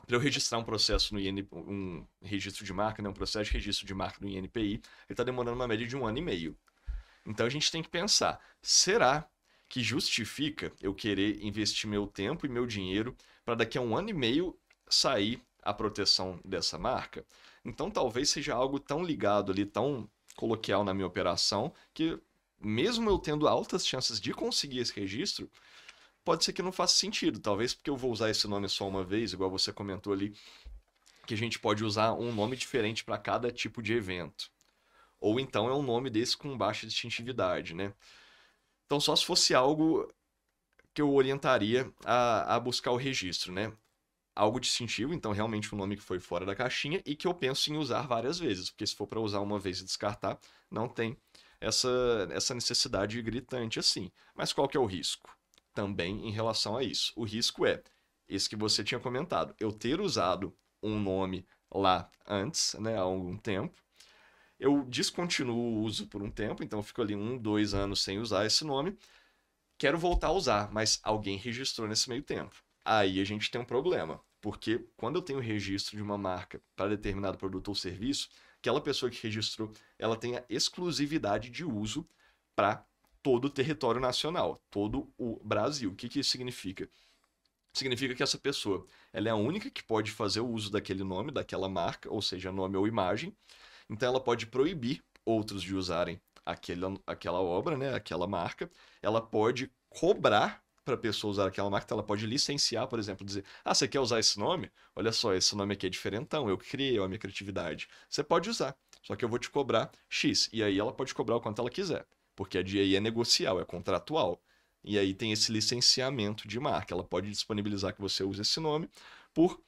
para eu registrar um processo no um registro de marca, né, um processo de registro de marca no INPI, ele está demorando uma média de 1 ano e meio. Então a gente tem que pensar, será que justifica eu querer investir meu tempo e meu dinheiro para daqui a 1 ano e meio sair a proteção dessa marca? Então talvez seja algo tão ligado ali, tão coloquial na minha operação, que mesmo eu tendo altas chances de conseguir esse registro, pode ser que não faça sentido. Talvez porque eu vou usar esse nome só uma vez, igual você comentou ali, que a gente pode usar um nome diferente para cada tipo de evento. Ou então é um nome desse com baixa distintividade, né? Então só se fosse algo que eu orientaria a buscar o registro, né? Algo distintivo, então realmente um nome que foi fora da caixinha e que eu penso em usar várias vezes, porque se for para usar uma vez e descartar, não tem essa necessidade gritante assim. Mas qual que é o risco? Também em relação a isso. O risco é esse que você tinha comentado, eu ter usado um nome lá antes, né, há algum tempo, eu descontinuo o uso por um tempo, então eu fico ali 1, 2 anos sem usar esse nome, quero voltar a usar, mas alguém registrou nesse meio tempo. Aí a gente tem um problema, porque quando eu tenho registro de uma marca para determinado produto ou serviço, aquela pessoa que registrou, ela tem a exclusividade de uso para todo o território nacional, todo o Brasil. O que que isso significa? Significa que essa pessoa, ela é a única que pode fazer o uso daquele nome, daquela marca, ou seja, nome ou imagem. Então ela pode proibir outros de usarem aquela obra, né, aquela marca. Ela pode cobrar para a pessoa usar aquela marca, então ela pode licenciar, por exemplo, dizer: você quer usar esse nome? Olha só, esse nome aqui é diferentão, eu criei, é a minha criatividade. Você pode usar, só que eu vou te cobrar X. E aí ela pode cobrar o quanto ela quiser, porque a DI é negocial, é contratual. E aí tem esse licenciamento de marca. Ela pode disponibilizar que você use esse nome por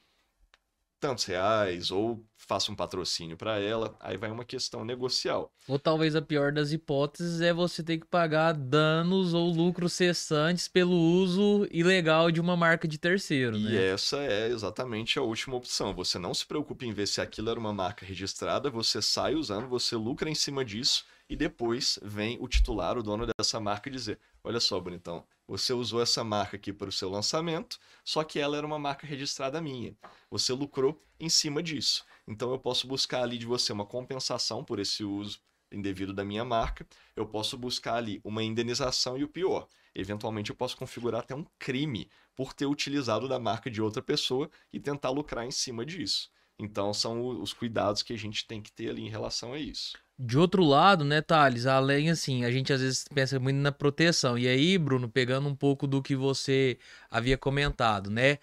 tantos reais, ou faça um patrocínio para ela, aí vai uma questão negocial. Ou talvez a pior das hipóteses é você ter que pagar danos ou lucros cessantes pelo uso ilegal de uma marca de terceiro, E né? essa é exatamente a última opção. Você não se preocupe em ver se aquilo era uma marca registrada, você sai usando, você lucra em cima disso, e depois vem o titular, o dono dessa marca, dizer: olha só, bonitão, você usou essa marca aqui para o seu lançamento, só que ela era uma marca registrada minha. Você lucrou em cima disso. Então eu posso buscar ali de você uma compensação por esse uso indevido da minha marca, eu posso buscar ali uma indenização e o pior, eventualmente eu posso configurar até um crime por ter utilizado da marca de outra pessoa e tentar lucrar em cima disso. Então são os cuidados que a gente tem que ter ali em relação a isso. De outro lado, né, Thales, além assim, a gente às vezes pensa muito na proteção. E aí, Bruno, pegando um pouco do que você havia comentado, né?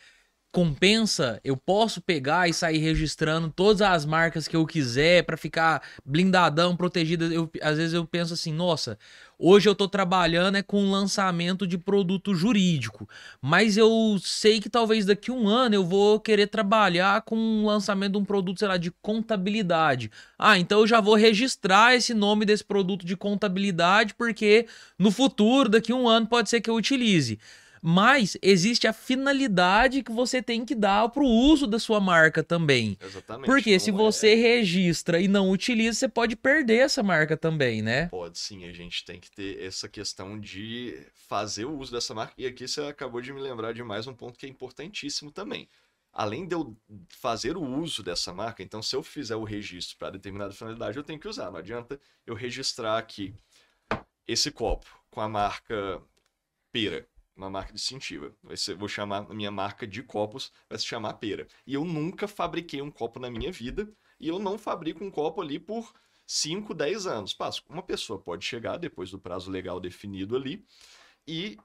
Compensa, eu posso pegar e sair registrando todas as marcas que eu quiser para ficar blindadão, protegida. Às vezes eu penso assim, nossa, hoje eu tô trabalhando com lançamento de produto jurídico, mas eu sei que talvez daqui a um ano eu vou querer trabalhar com o lançamento de um produto, sei lá, de contabilidade. Então eu já vou registrar esse nome desse produto de contabilidade, porque no futuro, daqui a um ano, pode ser que eu utilize. Mas existe a finalidade que você tem que dar para o uso da sua marca também. Exatamente. Porque se você registra e não utiliza, você pode perder essa marca também, né? Pode sim, a gente tem que ter essa questão de fazer o uso dessa marca. E aqui você acabou de me lembrar de mais um ponto que é importantíssimo também. além de eu fazer o uso dessa marca, então se eu fizer o registro para determinada finalidade, eu tenho que usar. Não adianta eu registrar aqui esse copo com a marca Pera, uma marca distintiva. Vou chamar a minha marca de copos, vai se chamar Pera. E eu nunca fabriquei um copo na minha vida, e eu não fabrico um copo ali por 5, 10 anos. Uma pessoa pode chegar depois do prazo legal definido ali e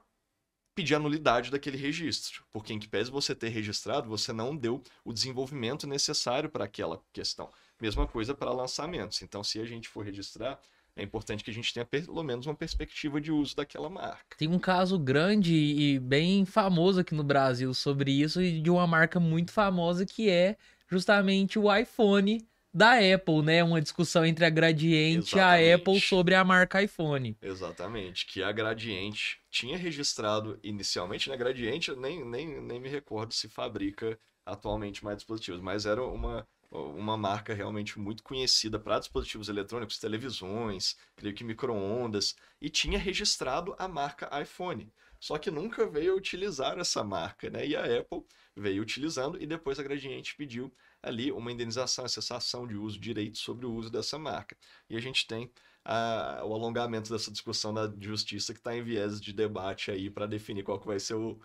pedir a nulidade daquele registro, porque em que pese você ter registrado, você não deu o desenvolvimento necessário para aquela questão. Mesma coisa para lançamentos. Então, se a gente for registrar, é importante que a gente tenha pelo menos uma perspectiva de uso daquela marca. Tem um caso grande e bem famoso aqui no Brasil sobre isso, e de uma marca muito famosa que é justamente o iPhone da Apple, né? Uma discussão entre a Gradiente e a Apple sobre a marca iPhone. Exatamente, que a Gradiente tinha registrado inicialmente, né? Gradiente, eu nem me recordo se fabrica atualmente mais dispositivos, mas era uma marca realmente muito conhecida para dispositivos eletrônicos, televisões, creio que micro-ondas, e tinha registrado a marca iPhone. Só que nunca veio utilizar essa marca, né? E a Apple veio utilizando, e depois a Gradiente pediu ali uma indenização, a cessação de uso, direito sobre o uso dessa marca. E a gente tem o alongamento dessa discussão da justiça que está em viés de debate aí para definir qual que vai ser o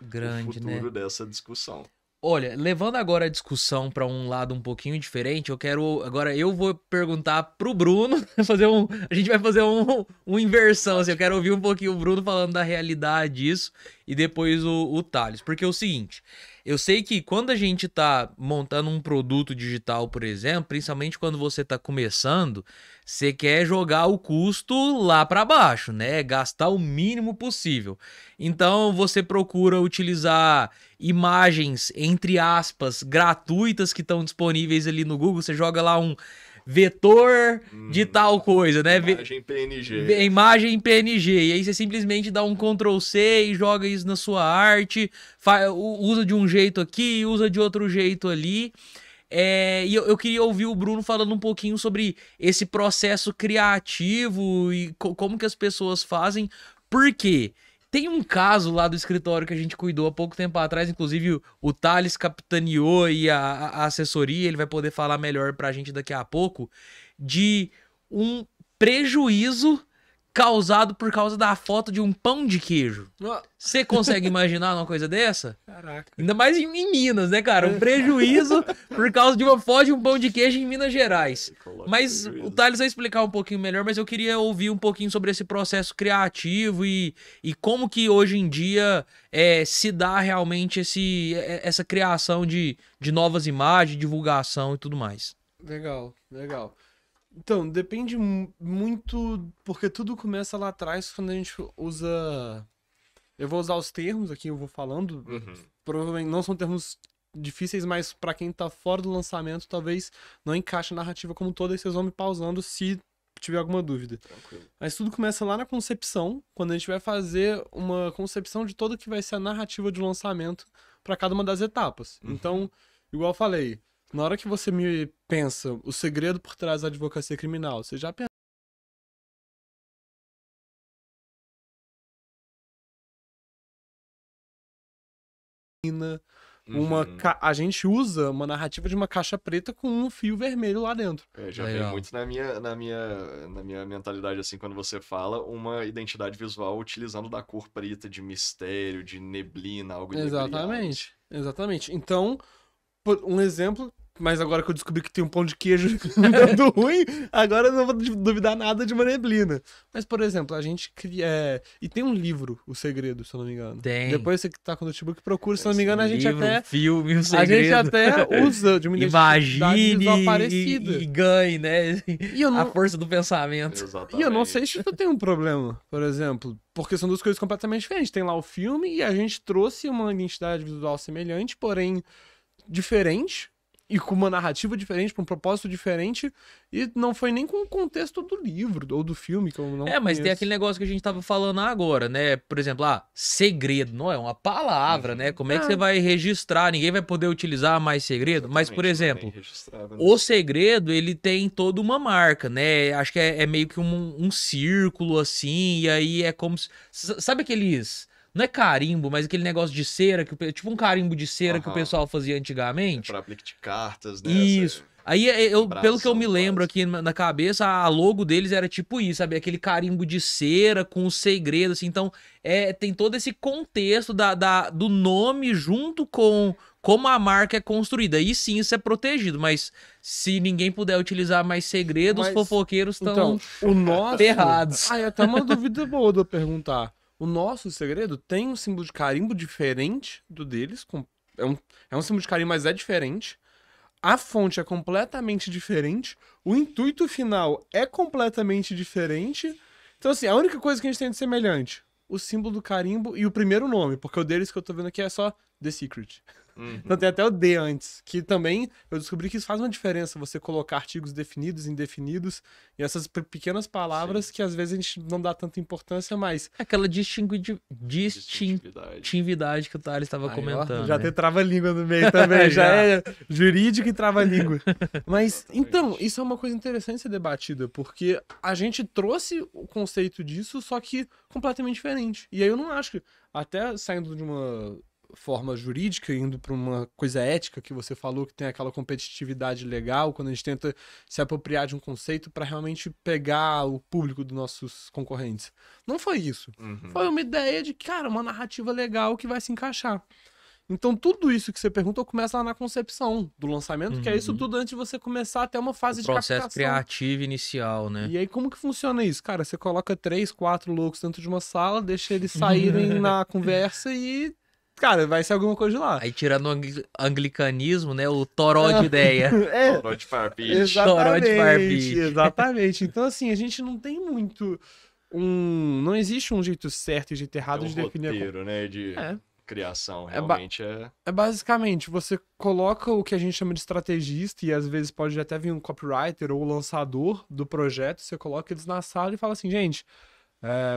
futuro dessa discussão. Olha, levando agora a discussão para um lado um pouquinho diferente, eu vou perguntar pro Bruno, a gente vai fazer uma inversão, assim, eu quero ouvir um pouquinho o Bruno falando da realidade disso e depois o Thales, porque é o seguinte, eu sei que quando a gente tá montando um produto digital, por exemplo, principalmente quando você tá começando, você quer jogar o custo lá para baixo, né? Gastar o mínimo possível. Então você procura utilizar imagens, entre aspas, gratuitas que estão disponíveis ali no Google. Você joga lá um vetor de tal coisa, né? Imagem PNG. Imagem PNG. E aí você simplesmente dá um Ctrl+C e joga isso na sua arte. Usa de um jeito aqui, usa de outro jeito ali. E eu queria ouvir o Bruno falando um pouquinho sobre esse processo criativo e como que as pessoas fazem. Por quê? Tem um caso lá do escritório que a gente cuidou há pouco tempo atrás, inclusive o Thales capitaneou e a assessoria, ele vai poder falar melhor pra gente daqui a pouco, de um prejuízo causado por causa da foto de um pão de queijo. Você consegue imaginar uma coisa dessa? Caraca. Ainda mais em Minas, né, cara? Um prejuízo por causa de uma foto de um pão de queijo em Minas Gerais. Mas o Thales vai explicar um pouquinho melhor, mas eu queria ouvir um pouquinho sobre esse processo criativo e como que hoje em dia se dá realmente essa criação de novas imagens, divulgação e tudo mais. Legal. Então, depende muito, porque tudo começa lá atrás quando a gente usa... Eu vou usar os termos aqui, eu vou falando. Provavelmente não são termos difíceis, mas pra quem tá fora do lançamento, talvez não encaixe a narrativa como toda, e vocês vão me pausando se tiver alguma dúvida. Tranquilo. Mas tudo começa lá na concepção, quando a gente vai fazer uma concepção de todo que vai ser a narrativa de lançamento pra cada uma das etapas. Então, igual eu falei, na hora que você me pensa o segredo por trás da advocacia criminal, você já pensa a gente usa uma narrativa de uma caixa preta com um fio vermelho lá dentro. Já vem muito na minha mentalidade, assim, quando você fala, uma identidade visual utilizando da cor preta, de mistério, de neblina, algo Exatamente. Então, um exemplo, mas agora que eu descobri que tem um pão de queijo dando ruim, agora eu não vou duvidar nada de uma neblina. Mas, por exemplo, a gente cria... E tem um livro, O Segredo, se eu não me engano. Tem. Depois você que tá com o notebook, procura, se eu não me engano, a gente livro, até... filme, o segredo. A gente até usa de uma identidade visual parecida. E ganhe, né? A força do pensamento. Exatamente. E eu não sei se isso tem um problema, por exemplo, porque são duas coisas completamente diferentes. Tem lá o filme e a gente trouxe uma identidade visual semelhante, porém diferente, e com uma narrativa diferente, com um propósito diferente, e não foi nem com o contexto do livro ou do filme, que eu não mas conheço. tem aquele negócio que a gente tava falando agora, né? Por exemplo, segredo, não é uma palavra, né? Como é que você vai registrar? Ninguém vai poder utilizar mais segredo. Mas, por exemplo, o segredo, ele tem toda uma marca, né? Acho que é meio que um círculo, assim, e aí é como se... Sabe aqueles... Não é carimbo, mas aquele negócio de cera, tipo um carimbo de cera que o Aham. pessoal fazia antigamente. Para aplique de cartas, né? Isso. Aí, pelo que eu me Bração, lembro quase. aqui na cabeça, a logo deles era tipo isso, sabe? Aquele carimbo de cera com os segredos, assim. Então, tem todo esse contexto do nome junto com como a marca é construída. Aí sim, isso é protegido, mas se ninguém puder utilizar mais segredos, os Mas, fofoqueiros estão Então, o nosso... ferrados. Ah, é até uma dúvida boa de eu perguntar. O nosso segredo tem um símbolo de carimbo diferente do deles. É um símbolo de carimbo, mas é diferente. A fonte é completamente diferente. O intuito final é completamente diferente. Então, assim, a única coisa que a gente tem de semelhante, o símbolo do carimbo e o primeiro nome, porque o deles que eu tô vendo aqui é só The Secret. Uhum. Então tem até o D antes, que também eu descobri que isso faz uma diferença, você colocar artigos definidos, indefinidos, e essas pequenas palavras que às vezes a gente não dá tanta importância, mas... Aquela Distintividade. distintividade que o Thales estava Aí, ó, comentando. já né? tem trava-língua no meio também, já Já. é jurídico e trava-língua. Mas, Exatamente. então, isso é uma coisa interessante de ser debatida, porque a gente trouxe o conceito disso, só que completamente diferente. E aí eu não acho que, até saindo de uma forma jurídica, indo para uma coisa ética que você falou, que tem aquela competitividade legal, quando a gente tenta se apropriar de um conceito para realmente pegar o público dos nossos concorrentes. Não foi isso. Uhum. Foi uma ideia de, cara, uma narrativa legal que vai se encaixar. Então, tudo isso que você perguntou começa lá na concepção do lançamento, que é isso Uhum. tudo antes de você começar até uma fase O de processo captação. criativo inicial, né? E aí, como que funciona isso? Cara, você coloca 3, 4 loucos dentro de uma sala, deixa eles saírem na conversa e, cara, vai ser alguma coisa de lá. Aí tirando o anglicanismo, né? O toró de ideia. É, Toró de parpite. Toró de exatamente, barbite. exatamente. Então, assim, a gente não tem muito não existe um jeito certo e jeito errado É um de definir roteiro, né? De É. criação. É ba- Realmente é. É basicamente, você coloca o que a gente chama de estrategista, e às vezes pode até vir um copywriter ou o lançador do projeto, você coloca eles na sala e fala assim, gente,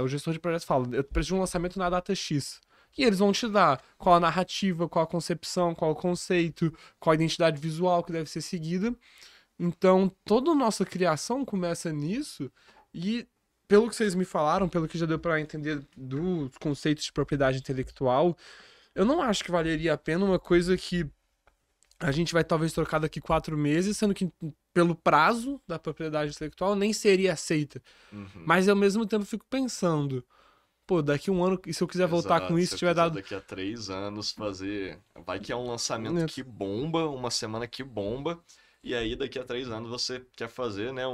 o gestor de projetos fala, eu preciso de um lançamento na data X. E eles vão te dar qual a narrativa, qual a concepção, qual o conceito, qual a identidade visual que deve ser seguida. Então, toda a nossa criação começa nisso, e pelo que vocês me falaram, pelo que já deu para entender dos conceitos de propriedade intelectual, eu não acho que valeria a pena uma coisa que a gente vai talvez trocar daqui 4 meses, sendo que pelo prazo da propriedade intelectual nem seria aceita. Uhum. Mas ao mesmo tempo eu fico pensando, pô, daqui um ano, e se eu quiser voltar Exato, com isso, se eu tiver quiser dado... daqui a 3 anos fazer. Vai que é um lançamento Isso. que bomba, uma semana que bomba, e aí daqui a 3 anos você quer fazer, né,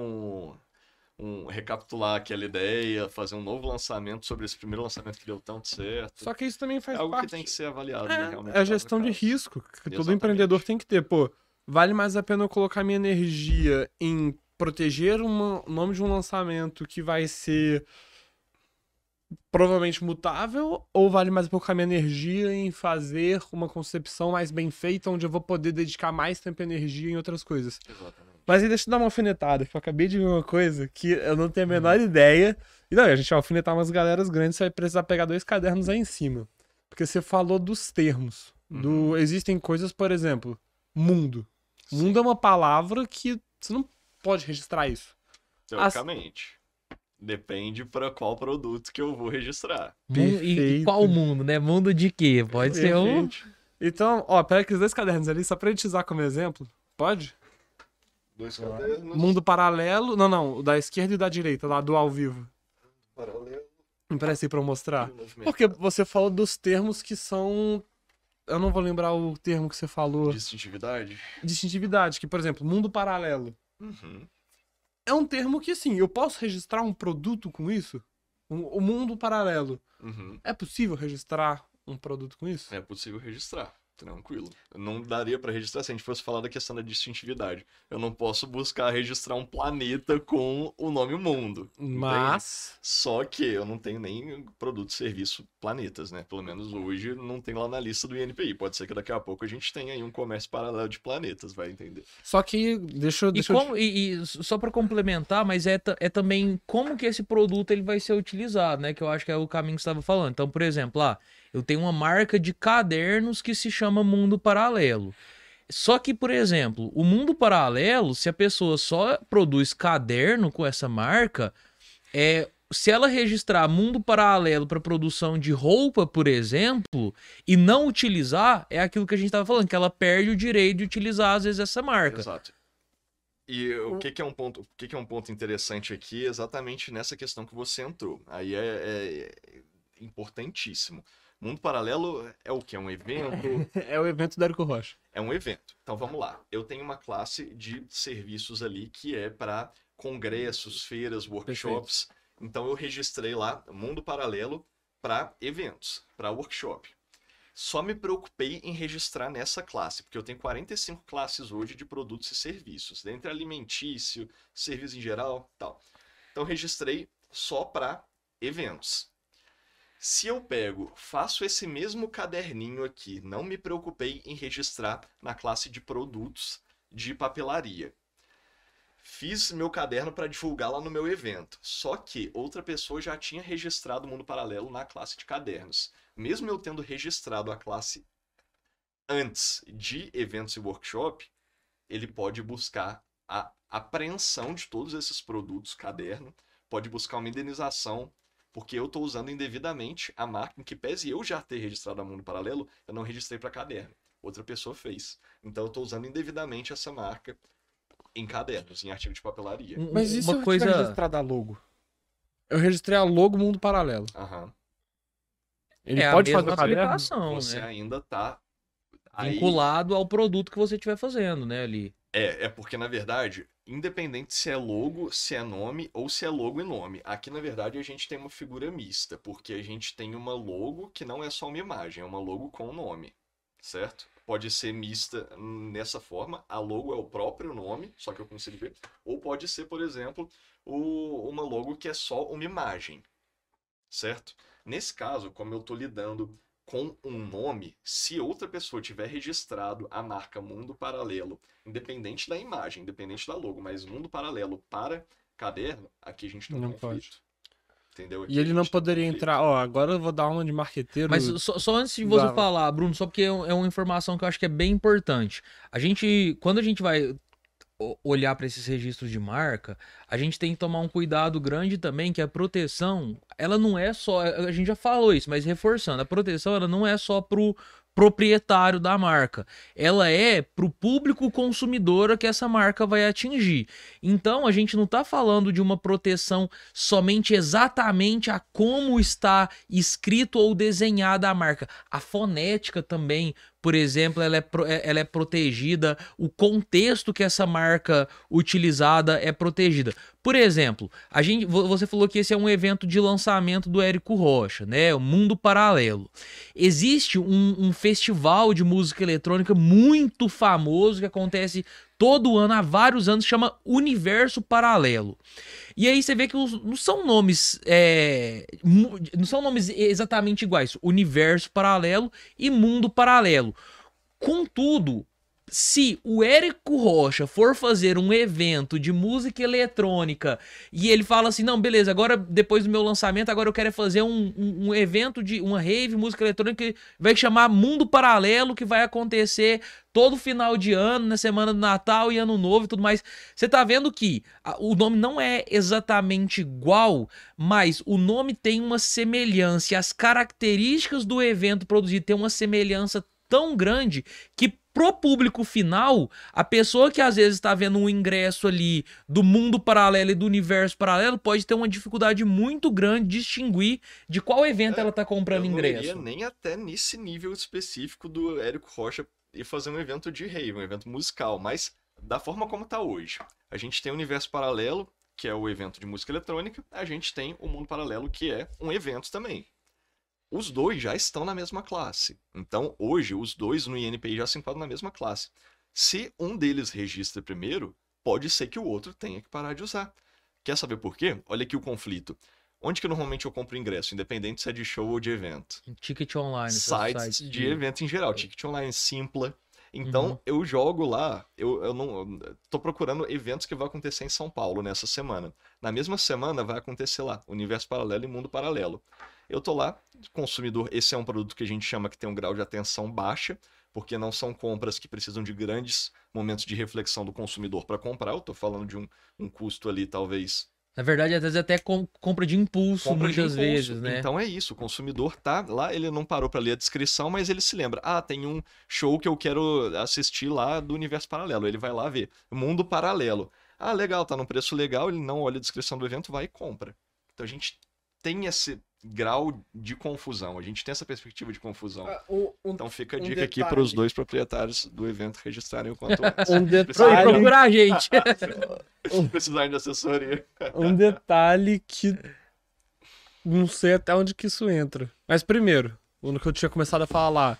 recapitular aquela ideia, fazer um novo lançamento sobre esse primeiro lançamento que deu tanto certo. Só que isso também É faz algo parte... que tem que ser avaliado, né, realmente. É a caso a gestão de caso. risco que todo Exatamente. empreendedor tem que ter. Pô, vale mais a pena eu colocar minha energia em proteger o nome de um lançamento que vai ser provavelmente mutável, ou vale mais a pena colocar minha energia em fazer uma concepção mais bem feita, onde eu vou poder dedicar mais tempo e energia em outras coisas? Exatamente. Mas aí deixa eu dar uma alfinetada, que eu acabei de ver uma coisa que eu não tenho a menor ideia. E não, a gente vai alfinetar umas galeras grandes, você vai precisar pegar 2 cadernos aí em cima. Porque você falou dos termos. Existem coisas, por exemplo, mundo. Sim. Mundo é uma palavra que você não pode registrar isso. Teoricamente. Depende para qual produto que eu vou registrar. E Perfeito. qual mundo, né? Mundo de quê? Pode ser um. Perfeito. Então, ó, pega aqueles 2 cadernos ali, só pra gente usar como exemplo. Pode? 2 cadernos. Mundo paralelo. Não, o da esquerda e o da direita, lá do ao vivo. Paralelo. Me parece aí pra eu mostrar. e o movimento. Porque você falou dos termos que são. Eu não vou lembrar o termo que você falou. Distintividade. Distintividade, que, por exemplo, mundo paralelo. Uhum. É um termo que, assim, eu posso registrar um produto com isso? O mundo paralelo. Uhum. É possível registrar um produto com isso? É possível registrar, tranquilo. Não daria para registrar se a gente fosse falar da questão da distintividade. Eu não posso buscar registrar um planeta com o nome mundo. entende? Mas. Só que eu não tenho nem produto, serviço, planetas, né? Pelo menos hoje não tem lá na lista do INPI. Pode ser que daqui a pouco a gente tenha aí um comércio paralelo de planetas, vai entender. Só que. Deixa eu. E só para complementar, mas é também como que esse produto ele vai ser utilizado, né? Que eu acho que é o caminho que você estava falando. Então, por exemplo, eu tenho uma marca de cadernos que se chama Mundo Paralelo. Só que, por exemplo, o Mundo Paralelo, se a pessoa só produz caderno com essa marca, se ela registrar mundo paralelo para produção de roupa, por exemplo, e não utilizar, é aquilo que a gente estava falando, que ela perde o direito de utilizar, às vezes, essa marca. Exato. E o que é um ponto, o que é um ponto interessante aqui, exatamente nessa questão que você entrou. Aí é importantíssimo. Mundo Paralelo é o que? É um evento? É o evento do Érico Rocha. É um evento. Então vamos lá. Eu tenho uma classe de serviços ali que é para congressos, feiras, workshops. Perfeito. Então eu registrei lá Mundo Paralelo para eventos, para workshop. Só me preocupei em registrar nessa classe, porque eu tenho 45 classes hoje de produtos e serviços, dentre alimentício, serviço em geral, tal. Então registrei só para eventos. Se eu pego, faço esse mesmo caderninho aqui, não me preocupei em registrar na classe de produtos de papelaria. Fiz meu caderno para divulgar lá no meu evento. Só que outra pessoa já tinha registrado o Mundo Paralelo na classe de cadernos. Mesmo eu tendo registrado a classe antes de eventos e workshop, ele pode buscar a apreensão de todos esses produtos caderno, pode buscar uma indenização, porque eu estou usando indevidamente a marca, em que pese eu já ter registrado a Mundo Paralelo, eu não registrei para caderno. Outra pessoa fez. Então eu estou usando indevidamente essa marca em cadernos, em artigo de papelaria. Mas isso uma coisa... tiver registrado a logo? Eu registrei a logo Mundo Paralelo. Aham. Ele pode fazer a aplicação, você né? ainda tá vinculado ao produto que você estiver fazendo, né, ali. É porque, na verdade, independente se é logo, se é nome ou se é logo e nome, aqui, na verdade, a gente tem uma figura mista, porque a gente tem uma logo que não é só uma imagem, é uma logo com nome, certo? Pode ser mista nessa forma, a logo é o próprio nome, só que eu consigo ver, ou pode ser, por exemplo, uma logo que é só uma imagem, certo? Nesse caso, como eu estou lidando com um nome, se outra pessoa tiver registrado a marca Mundo Paralelo, independente da imagem, independente da logo, mas Mundo Paralelo para caderno, aqui a gente tem um conflito. Entendeu? Aqui e ele não poderia entrar, ó, agora eu vou dar uma de marqueteiro. Mas só antes de você falar, Bruno, só porque é uma informação que eu acho que é bem importante. Quando a gente vai olhar para esses registros de marca, a gente tem que tomar um cuidado grande também, que a proteção, ela não é só, a gente já falou isso, mas reforçando, a proteção ela não é só pro proprietário da marca, ela é pro público consumidor que essa marca vai atingir. Então a gente não está falando de uma proteção somente exatamente a como está escrito ou desenhada a marca. A fonética também, por exemplo, ela é protegida, o contexto que essa marca utilizada é protegida. Por exemplo, você falou que esse é um evento de lançamento do Érico Rocha, né? O Mundo Paralelo. Existe um festival de música eletrônica muito famoso que acontece todo ano, há vários anos, chama Universo Paralelo. E aí você vê que não são nomes não são nomes exatamente iguais. Universo Paralelo e Mundo Paralelo. Contudo, se o Érico Rocha for fazer um evento de música eletrônica e ele fala assim, não, beleza, agora depois do meu lançamento, agora eu quero fazer um evento de uma rave música eletrônica que vai chamar Mundo Paralelo, que vai acontecer todo final de ano, na semana do Natal e Ano Novo e tudo mais. Você tá vendo que o nome não é exatamente igual, mas o nome tem uma semelhança e as características do evento produzido tem uma semelhança tão grande que pro público final, a pessoa que às vezes está vendo um ingresso ali do mundo paralelo e do universo paralelo pode ter uma dificuldade muito grande de distinguir de qual evento ela está comprando ingresso. Eu não iria nem até nesse nível específico do Érico Rocha ir fazer um evento de rave, um evento musical, mas da forma como está hoje. A gente tem o Universo Paralelo, que é o evento de música eletrônica, a gente tem o Mundo Paralelo, que é um evento também. Os dois já estão na mesma classe. Então, hoje, os dois no INPI já se enquadram na mesma classe. Se um deles registra primeiro, pode ser que o outro tenha que parar de usar. Quer saber por quê? Olha aqui o conflito. Onde que normalmente eu compro ingresso, independente se é de show ou de evento? Ticket online. Sites de evento em geral. Ticket online, Simpla. Então, eu jogo lá, eu não tô procurando eventos que vão acontecer em São Paulo nessa semana. Na mesma semana vai acontecer lá, Universo Paralelo e Mundo Paralelo. Eu tô lá, consumidor, esse é um produto que a gente chama que tem um grau de atenção baixa, porque não são compras que precisam de grandes momentos de reflexão do consumidor para comprar. Eu tô falando de um custo ali, talvez, Na verdade, às vezes até compra de impulso, Compra de muitas impulso. vezes, né? Então é isso, o consumidor tá lá, ele não parou para ler a descrição, mas ele se lembra, tem um show que eu quero assistir lá do universo paralelo. Ele vai lá ver, mundo paralelo. Legal, tá num preço legal, ele não olha a descrição do evento, vai e compra. Então a gente tem esse grau de confusão, a gente tem essa perspectiva de confusão. Então fica a dica aqui para os 2 proprietários do evento registrarem o quanto antes. Um Pra detalhe, procurar a gente. Precisarem de assessoria. um detalhe que não sei até onde que isso entra. Mas primeiro, no que eu tinha começado a falar,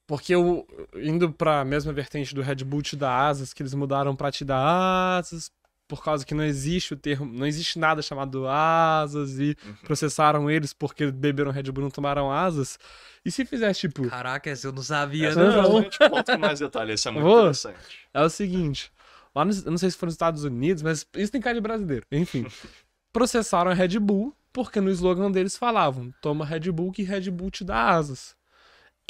porque eu indo pra mesma vertente do Red Bull te dá asas, que eles mudaram pra te dar asas, por causa que não existe o termo, não existe nada chamado asas e processaram eles porque beberam Red Bull e não tomaram asas. E se fizesse tipo, Caraca, essa eu não sabia, Essa não. a gente conta com mais detalhes, isso é muito Vou. interessante. é o seguinte, lá nos, eu não sei se foi nos Estados Unidos, mas isso tem cara de brasileiro, enfim. Processaram a Red Bull porque no slogan deles falavam: toma Red Bull que Red Bull te dá asas.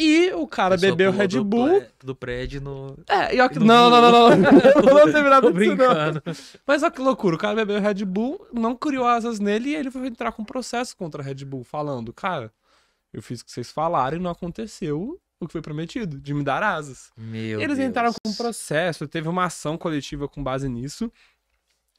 E o cara Pessoa bebeu pulou Red Bull. do prédio no... E ó que... no Não, não, não, não. Não teve nada Tô disso, não. brincando. Mas olha que loucura. O cara bebeu Red Bull, não criou asas nele e ele foi entrar com processo contra a Red Bull, falando: cara, eu fiz o que vocês falaram e não aconteceu o que foi prometido, de me dar asas. Meu Eles Deus. entraram com um processo, teve uma ação coletiva com base nisso.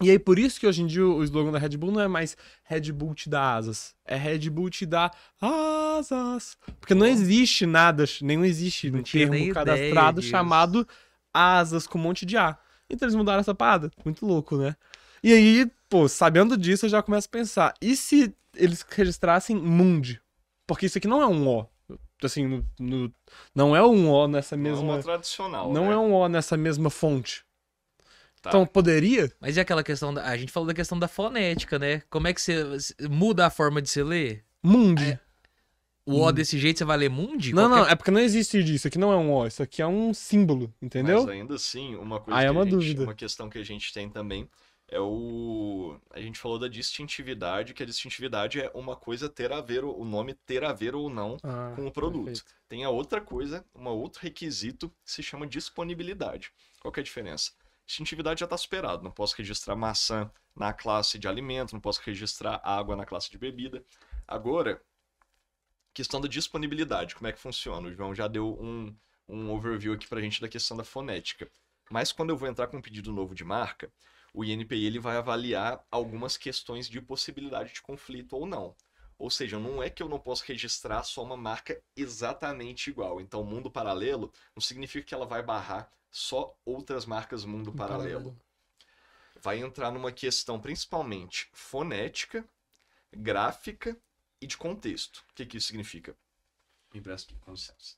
E aí, por isso que hoje em dia o slogan da Red Bull não é mais Red Bull te dá asas. É Red Bull te dá asas. Porque não existe nada, nem existe Não um tinha nem termo ideia cadastrado disso. chamado asas com um monte de A. Então eles mudaram essa parada. Muito louco, né? E aí, pô, sabendo disso, eu já começo a pensar. E se eles registrassem Mundi? Porque isso aqui não é um O. Assim, não é um O nessa Não é mesma... uma tradicional, Não né? é um O nessa mesma fonte. Tá. Então, poderia? Mas e aquela questão a gente falou da questão da fonética, né? Como é que você muda a forma de você ler? Mundi. O O desse jeito você vai ler Mundi? Não, não, Qualquer- é porque não existe disso. Aqui não é um O, isso aqui é um símbolo, entendeu? Mas ainda assim, uma coisa Aí é que uma dúvida. uma questão que a gente tem também é a gente falou da distintividade, que a distintividade é uma coisa ter a ver, o nome ter a ver ou não Ah, com o produto. perfeito. Tem a outra coisa, um outro requisito que se chama disponibilidade. Qual que é a diferença? Distintividade já está superado. Não posso registrar maçã na classe de alimento, não posso registrar água na classe de bebida. Agora, questão da disponibilidade, como é que funciona? O João já deu um overview aqui para a gente da questão da fonética. Mas quando eu vou entrar com um pedido novo de marca, o INPI ele vai avaliar algumas questões de possibilidade de conflito ou não. Ou seja, não é que eu não posso registrar só uma marca exatamente igual. Então, mundo paralelo não significa que ela vai barrar só outras marcas mundo paralelo. Vai entrar numa questão principalmente fonética, gráfica e de contexto. O que isso significa? Me empresta aqui, com licença.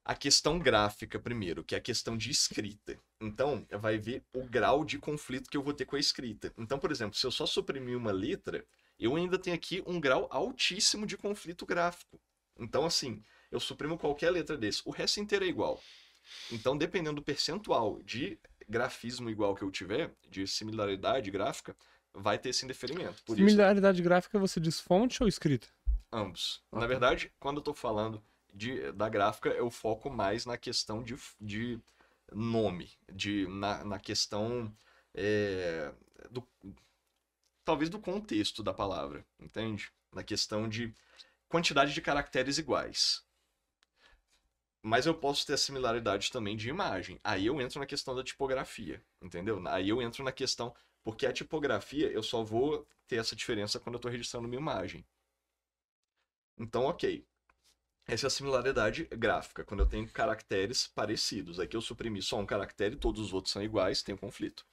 A questão gráfica primeiro, que é a questão de escrita. Então, vai ver o grau de conflito que eu vou ter com a escrita. Então, por exemplo, se eu só suprimir uma letra, eu ainda tenho aqui um grau altíssimo de conflito gráfico. Então, assim, eu suprimo qualquer letra desse. O resto inteiro é igual. Então, dependendo do percentual de grafismo igual que eu tiver, de similaridade gráfica, vai ter esse indeferimento. Por isso, Similaridade gráfica, você diz fonte ou escrita? ambos. Na Ok. verdade, quando eu estou falando da gráfica, eu foco mais na questão de nome, na questão talvez do contexto da palavra, entende? Na questão de quantidade de caracteres iguais. Mas eu posso ter a similaridade também de imagem. Aí eu entro na questão da tipografia, entendeu? Aí eu entro na questão... Porque a tipografia, eu só vou ter essa diferença quando eu estou registrando uma imagem. Então, ok. Essa é a similaridade gráfica, quando eu tenho caracteres parecidos. Aqui eu suprimi só um caractere, todos os outros são iguais, tem um conflito.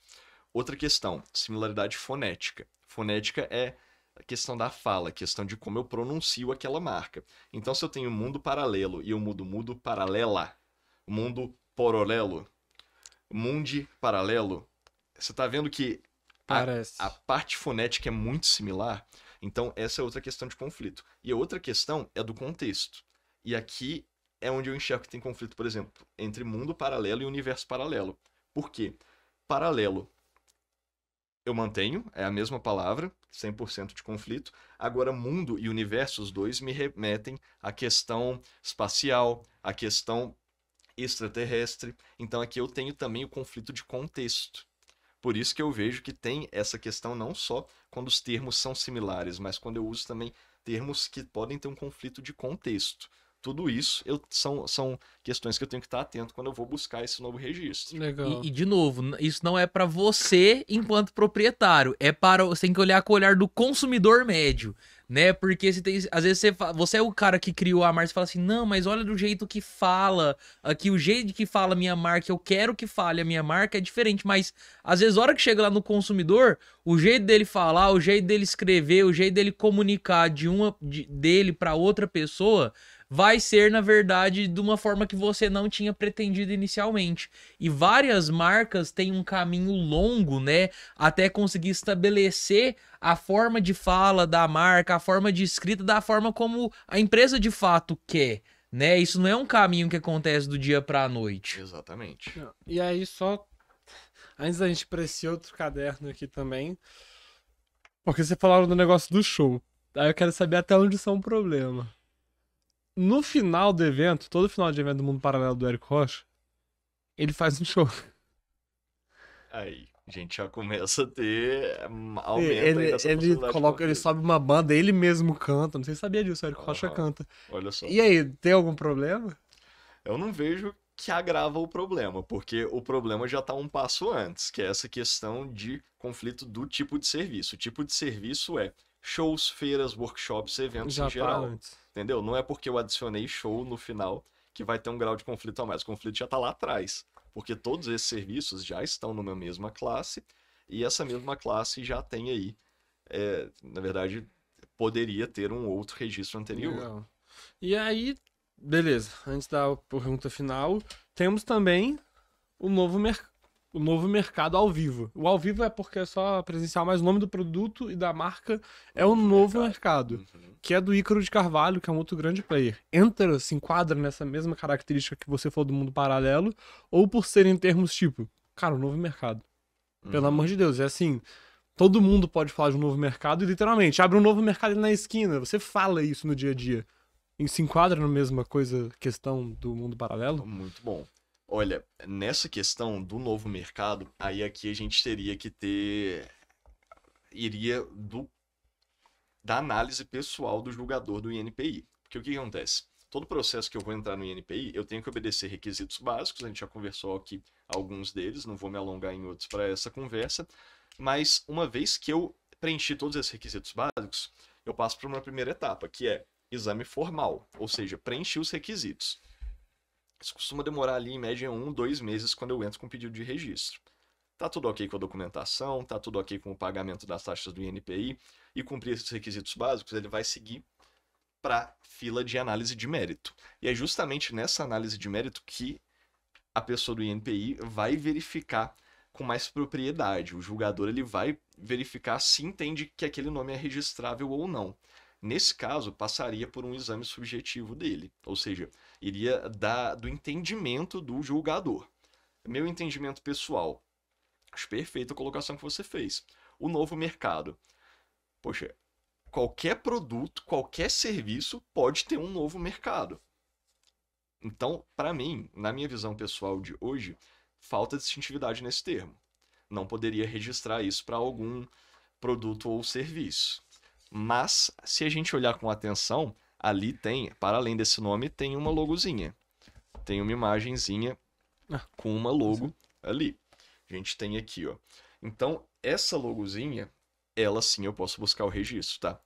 Outra questão, similaridade fonética. Fonética é a questão da fala, a questão de como eu pronuncio aquela marca. Então, se eu tenho mundo paralelo e eu mudo paralela, mundo paralelo, mundi paralelo, você está vendo que Parece. a parte fonética é muito similar. Então, essa é outra questão de conflito. E a outra questão é do contexto. E aqui é onde eu enxergo que tem conflito, por exemplo, entre mundo paralelo e universo paralelo. Por quê? Paralelo eu mantenho, é a mesma palavra, 100% de conflito. Agora, mundo e universo, os dois me remetem à questão espacial, à questão extraterrestre. Então, aqui eu tenho também o conflito de contexto. Por isso que eu vejo que tem essa questão não só quando os termos são similares, mas quando eu uso também termos que podem ter um conflito de contexto. Tudo isso são questões que eu tenho que estar atento quando eu vou buscar esse novo registro. Legal. E, de novo, isso não é para você enquanto proprietário, é para você tem que olhar com o olhar do consumidor médio, né? Porque às vezes você é o cara que criou a marca e fala assim, não, mas olha do jeito que fala aqui, o jeito que fala a minha marca, eu quero que fale a minha marca é diferente, mas às vezes a hora que chega lá no consumidor, o jeito dele falar, o jeito dele escrever, o jeito dele comunicar dele para outra pessoa vai ser, na verdade, de uma forma que você não tinha pretendido inicialmente. E várias marcas têm um caminho longo, né, até conseguir estabelecer a forma de fala da marca, a forma de escrita, da forma como a empresa de fato quer, né? Isso não é um caminho que acontece do dia para a noite. Exatamente. E aí, só antes da gente ir pra esse outro caderno aqui também, porque você falaram do negócio do show. Aí eu quero saber até onde isso é um problema. No final do evento, todo final de evento do Mundo Paralelo do Érico Rocha, ele faz um show. Aí, a gente já começa a ter. Aumenta aí Ele, nessa ele possibilidade de coloca, ele conflito. sobe uma banda, ele mesmo canta. Não sei se sabia disso, o Érico Rocha Aham. canta. Olha só. E aí, tem algum problema? Eu não vejo que agrava o problema, porque o problema já está um passo antes, que é essa questão de conflito do tipo de serviço. O tipo de serviço é shows, feiras, workshops, eventos Já em tá geral. antes. Entendeu? Não é porque eu adicionei show no final que vai ter um grau de conflito a mais. O conflito já está lá atrás, porque todos esses serviços já estão numa mesma classe e essa mesma classe já tem aí, na verdade, poderia ter um outro registro anterior. Legal. E aí, beleza. Antes da pergunta final, temos também o novo mercado ao vivo. O ao vivo é porque é só presencial, mas o nome do produto e da marca é o novo mercado, Uhum. que é do Ícaro de Carvalho, que é um outro grande player. Entra, se enquadra nessa mesma característica que você falou do mundo paralelo, ou por serem termos tipo, cara, o novo mercado. Pelo amor de Deus, é assim, todo mundo pode falar de um novo mercado e literalmente abre um novo mercado ali na esquina. Você fala isso no dia a dia. E se enquadra na mesma coisa, questão do mundo paralelo? Muito bom. Olha, nessa questão do novo mercado, aí aqui a gente teria que ter. Iria da análise pessoal do julgador do INPI. Porque o que acontece? Todo processo que eu vou entrar no INPI, eu tenho que obedecer requisitos básicos, a gente já conversou aqui alguns deles, não vou me alongar em outros para essa conversa, mas uma vez que eu preenchi todos esses requisitos básicos, eu passo para uma primeira etapa, que é exame formal, ou seja, preenchi os requisitos. Isso costuma demorar ali em média 1, 2 meses quando eu entro com pedido de registro. Tá tudo ok com a documentação, tá tudo ok com o pagamento das taxas do INPI e cumprir esses requisitos básicos, ele vai seguir para fila de análise de mérito. E é justamente nessa análise de mérito que a pessoa do INPI vai verificar com mais propriedade. O julgador ele vai verificar se entende que aquele nome é registrável ou não. Nesse caso, passaria por um exame subjetivo dele, ou seja, iria do entendimento do julgador. Meu entendimento pessoal. Acho perfeita a colocação que você fez. O novo mercado. Poxa, qualquer produto, qualquer serviço pode ter um novo mercado. Então, para mim, na minha visão pessoal de hoje, falta distintividade nesse termo. Não poderia registrar isso para algum produto ou serviço. Mas, se a gente olhar com atenção, ali tem, para além desse nome, tem uma logozinha. Tem uma imagenzinha com uma logo ali. A gente tem aqui, ó. Então, essa logozinha, ela sim eu posso buscar o registro, tá?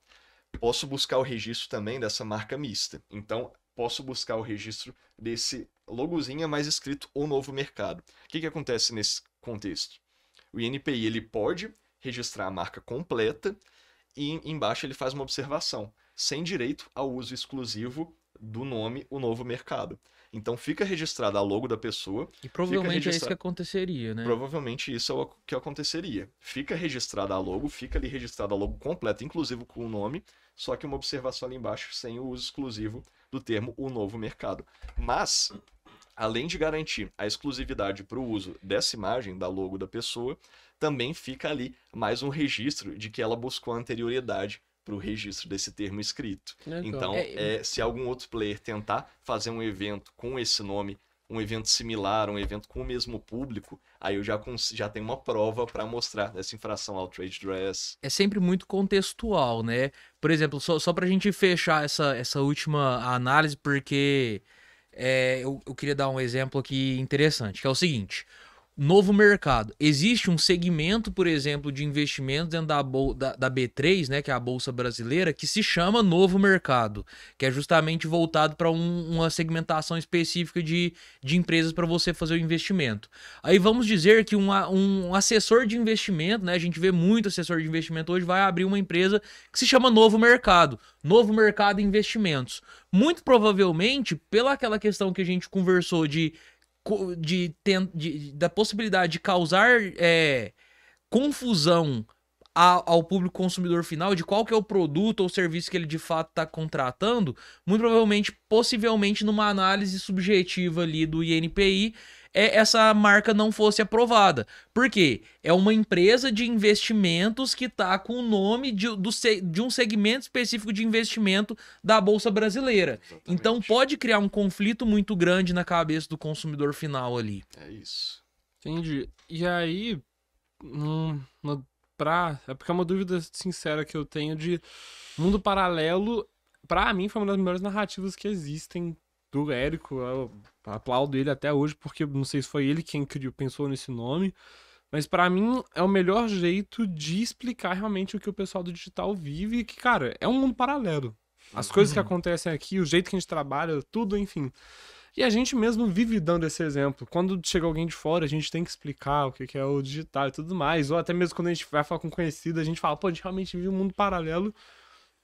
Posso buscar o registro também dessa marca mista. Então, posso buscar o registro desse logozinha mais escrito o novo mercado. O que acontece nesse contexto? O INPI ele pode registrar a marca completa e embaixo ele faz uma observação, sem direito ao uso exclusivo do nome o novo mercado. Então fica registrada a logo da pessoa. E provavelmente é isso que aconteceria, né? Provavelmente isso é o que aconteceria. Fica registrada a logo, fica ali registrada a logo completa, inclusive com o nome, só que uma observação ali embaixo sem o uso exclusivo do termo o novo mercado. Mas, além de garantir a exclusividade para o uso dessa imagem, da logo da pessoa, também fica ali mais um registro de que ela buscou a anterioridade para o registro desse termo escrito. Legal. Então, se algum outro player tentar fazer um evento com esse nome um evento similar, um evento com o mesmo público, aí eu já tenho uma prova para mostrar essa infração ao trade dress. É sempre muito contextual, né? Por exemplo, só pra gente fechar essa última análise, porque eu queria dar um exemplo aqui interessante, que é o seguinte. Novo mercado. Existe um segmento, por exemplo, de investimentos dentro da B3, né, que é a Bolsa Brasileira, que se chama Novo Mercado, que é justamente voltado para uma segmentação específica de empresas para você fazer o investimento. Aí vamos dizer que um assessor de investimento, né, a gente vê muito assessor de investimento hoje, vai abrir uma empresa que se chama Novo Mercado Investimentos. Muito provavelmente, pela aquela questão que a gente conversou da possibilidade de causar confusão ao público consumidor final de qual que é o produto ou serviço que ele de fato está contratando, muito provavelmente, possivelmente numa análise subjetiva ali do INPI, essa marca não fosse aprovada. Por quê? É uma empresa de investimentos que está com o nome de um segmento específico de investimento da Bolsa Brasileira. Exatamente. Então pode criar um conflito muito grande na cabeça do consumidor final ali. É isso. Entendi. E aí, é porque é uma dúvida sincera que eu tenho de Mundo Paralelo, pra mim foi uma das melhores narrativas que existem do Érico. Eu aplaudo ele até hoje, porque não sei se foi ele quem pensou nesse nome, mas pra mim é o melhor jeito de explicar realmente o que o pessoal do digital vive, que, cara, é um mundo paralelo. As coisas que acontecem aqui, o jeito que a gente trabalha, tudo, enfim. E a gente mesmo vive dando esse exemplo. Quando chega alguém de fora, a gente tem que explicar o que é o digital e tudo mais. Ou até mesmo quando a gente vai falar com conhecido, a gente fala, pô, a gente realmente vive um mundo paralelo.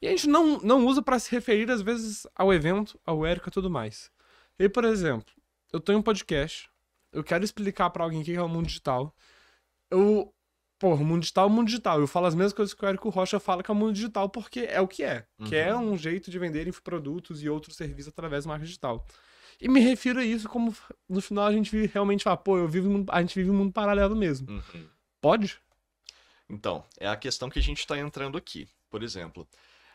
E a gente não usa pra se referir, às vezes, ao evento, ao Érico e tudo mais. E, por exemplo, eu tô em um podcast, eu quero explicar pra alguém o que é o mundo digital. O mundo digital é o mundo digital. Eu falo as mesmas coisas que o Érico Rocha fala que é o mundo digital, porque é o que é. Que é um jeito de vender infoprodutos e outros serviços através do marketing digital. E me refiro a isso como, no final, a gente realmente fala, pô, a gente vive um mundo paralelo mesmo. Pode? Então, é a questão que a gente está entrando aqui. Por exemplo,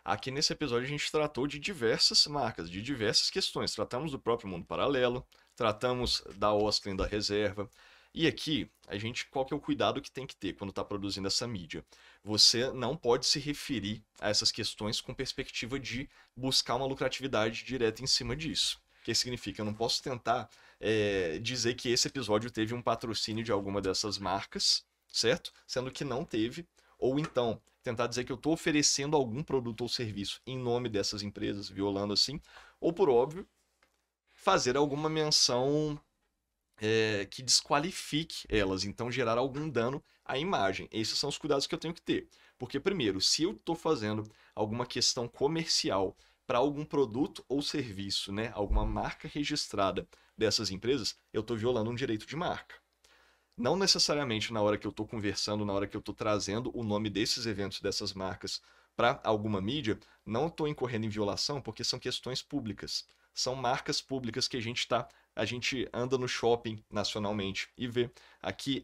aqui nesse episódio a gente tratou de diversas marcas, de diversas questões. Tratamos do próprio mundo paralelo, tratamos da Osklin, da reserva. E aqui, qual que é o cuidado que tem que ter quando está produzindo essa mídia? Você não pode se referir a essas questões com perspectiva de buscar uma lucratividade direta em cima disso. O que significa? Eu não posso tentar dizer que esse episódio teve um patrocínio de alguma dessas marcas, certo? Sendo que não teve. Ou então, tentar dizer que eu estou oferecendo algum produto ou serviço em nome dessas empresas, violando assim. Ou, por óbvio, fazer alguma menção que desqualifique elas, então gerar algum dano à imagem. Esses são os cuidados que eu tenho que ter. Porque, primeiro, se eu estou fazendo alguma questão comercial para algum produto ou serviço, né, alguma marca registrada dessas empresas, eu estou violando um direito de marca. Não necessariamente na hora que eu estou conversando, na hora que eu estou trazendo o nome desses eventos, dessas marcas, para alguma mídia, não estou incorrendo em violação, porque são questões públicas. São marcas públicas que a gente anda no shopping nacionalmente e vê. Aqui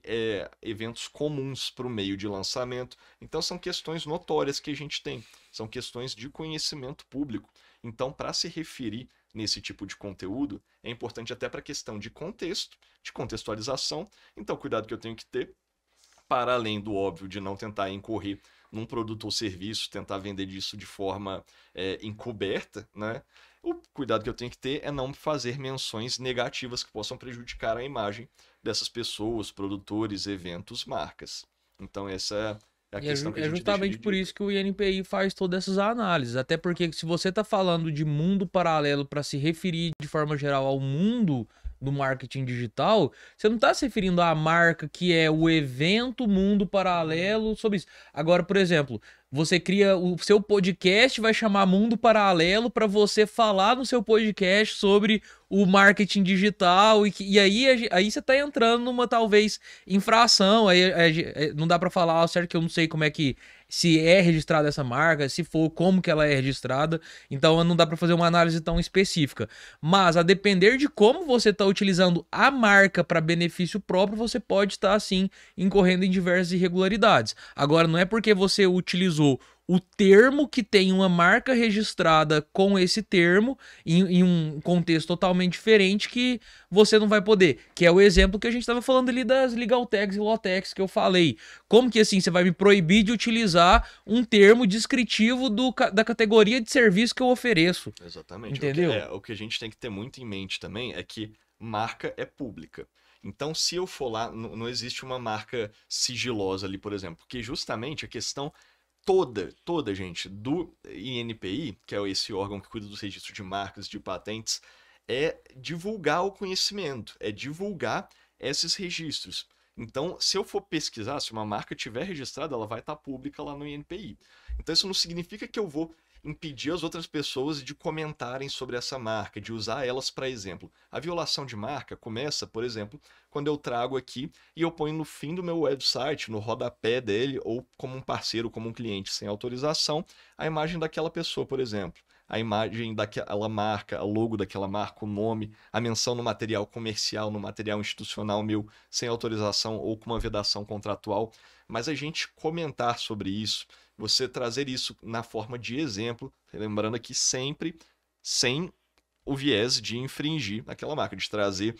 eventos comuns para o meio de lançamento. Então são questões notórias que a gente tem. São questões de conhecimento público. Então, para se referir nesse tipo de conteúdo, é importante até para a questão de contexto, de contextualização. Então, cuidado que eu tenho que ter, para além do óbvio de não tentar incorrer num produto ou serviço, tentar vender disso de forma encoberta, né? O cuidado que eu tenho que ter é não fazer menções negativas que possam prejudicar a imagem dessas pessoas, produtores, eventos, marcas. Então essa é a questão que a gente justamente por isso que o INPI faz todas essas análises. Até porque se você está falando de mundo paralelo para se referir de forma geral ao mundo do marketing digital, você não está se referindo à marca que é o evento mundo paralelo sobre isso. Agora, por exemplo, você cria o seu podcast, vai chamar Mundo Paralelo para você falar no seu podcast sobre o marketing digital e aí você tá entrando numa talvez infração, aí não dá para falar ao certo que eu não sei como é que se é registrada essa marca, se for, como que ela é registrada, então não dá para fazer uma análise tão específica. Mas a depender de como você está utilizando a marca para benefício próprio, você pode estar assim incorrendo em diversas irregularidades. Agora, não é porque você utilizou utilizou o termo que tem uma marca registrada com esse termo em um contexto totalmente diferente que você não vai poder. Que é o exemplo que a gente estava falando ali das Legal Tags e Law Tags que eu falei. Como que assim você vai me proibir de utilizar um termo descritivo da categoria de serviço que eu ofereço? Exatamente. Entendeu? O que a gente tem que ter muito em mente também é que marca é pública. Então, se eu for lá, não existe uma marca sigilosa ali, por exemplo, porque justamente a questão toda, gente, do INPI, que é esse órgão que cuida dos registros de marcas, de patentes, é divulgar o conhecimento, é divulgar esses registros. Então, se eu for pesquisar, se uma marca tiver registrada, ela vai estar pública lá no INPI. Então, isso não significa que eu vou impedir as outras pessoas de comentarem sobre essa marca, de usar elas para exemplo. A violação de marca começa, por exemplo, quando eu trago aqui e eu ponho no fim do meu website, no rodapé dele, ou como um parceiro, como um cliente sem autorização, a imagem daquela pessoa, por exemplo. A imagem daquela marca, o logo daquela marca, o nome, a menção no material comercial, no material institucional meu, sem autorização ou com uma vedação contratual. Mas a gente comentar sobre isso, você trazer isso na forma de exemplo, lembrando aqui sempre sem o viés de infringir aquela marca, de trazer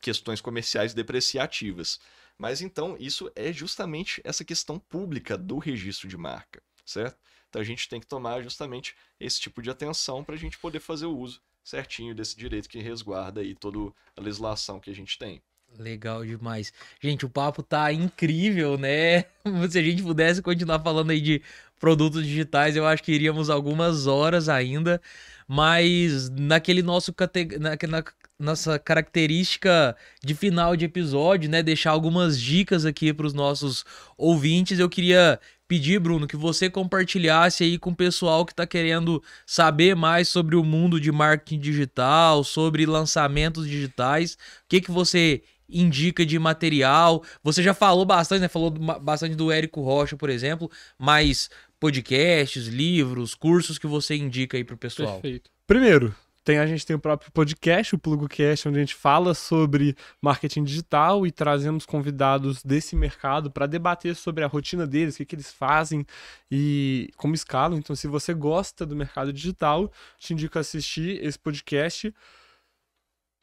questões comerciais depreciativas. Mas então isso é justamente essa questão pública do registro de marca, certo? Então a gente tem que tomar justamente esse tipo de atenção para a gente poder fazer o uso certinho desse direito que resguarda aí toda a legislação que a gente tem. Legal demais. Gente, o papo tá incrível, né? Se a gente pudesse continuar falando aí de produtos digitais, eu acho que iríamos algumas horas ainda, mas naquele nossa característica de final de episódio, né, deixar algumas dicas aqui para os nossos ouvintes, eu queria pedir, Bruno, que você compartilhasse aí com o pessoal que está querendo saber mais sobre o mundo de marketing digital, sobre lançamentos digitais, o que você indica de material. Você já falou bastante, né? Falou bastante do Érico Rocha, por exemplo, mas podcasts, livros, cursos que você indica aí pro pessoal. Perfeito. Primeiro, a gente tem o próprio podcast, o PlugoCast, onde a gente fala sobre marketing digital e trazemos convidados desse mercado para debater sobre a rotina deles, o que eles fazem e como escalam. Então, se você gosta do mercado digital, te indico a assistir esse podcast.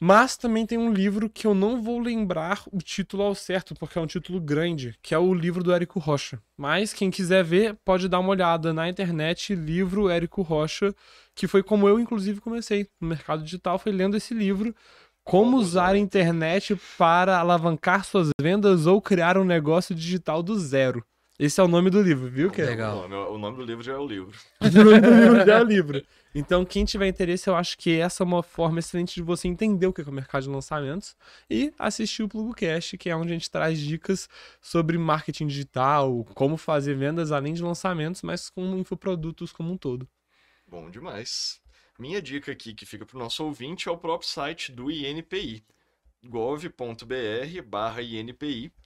Mas também tem um livro que eu não vou lembrar o título ao certo, porque é um título grande, que é o livro do Érico Rocha. Mas quem quiser ver, pode dar uma olhada na internet, livro Érico Rocha, que foi como eu, inclusive, comecei no mercado digital, foi lendo esse livro, Como usar a internet para alavancar suas vendas ou criar um negócio digital do zero. Esse é o nome do livro, viu? Que legal. O nome do livro já é o livro. O nome do livro já é o livro. Então, quem tiver interesse, eu acho que essa é uma forma excelente de você entender o que é o mercado de lançamentos e assistir o PlugoCast, que é onde a gente traz dicas sobre marketing digital, como fazer vendas além de lançamentos, mas com infoprodutos como um todo. Bom demais. Minha dica aqui que fica para o nosso ouvinte é o próprio site do INPI, gov.br/INPI,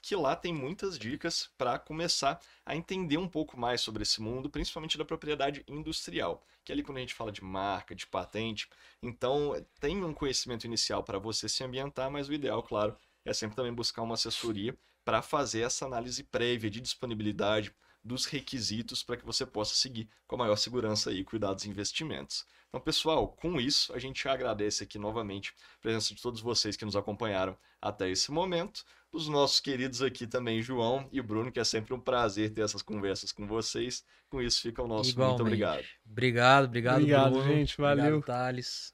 que lá tem muitas dicas para começar a entender um pouco mais sobre esse mundo, principalmente da propriedade industrial, que é ali quando a gente fala de marca, de patente. Então, tem um conhecimento inicial para você se ambientar, mas o ideal, claro, é sempre também buscar uma assessoria para fazer essa análise prévia de disponibilidade dos requisitos para que você possa seguir com a maior segurança e cuidados e investimentos. Então, pessoal, com isso, a gente agradece aqui novamente a presença de todos vocês que nos acompanharam até esse momento. Os nossos queridos aqui também, João e Bruno, que é sempre um prazer ter essas conversas com vocês. Com isso, fica o nosso Igualmente. muito obrigado. Obrigado, Obrigado, Bruno. gente. Valeu. Obrigado, Thales.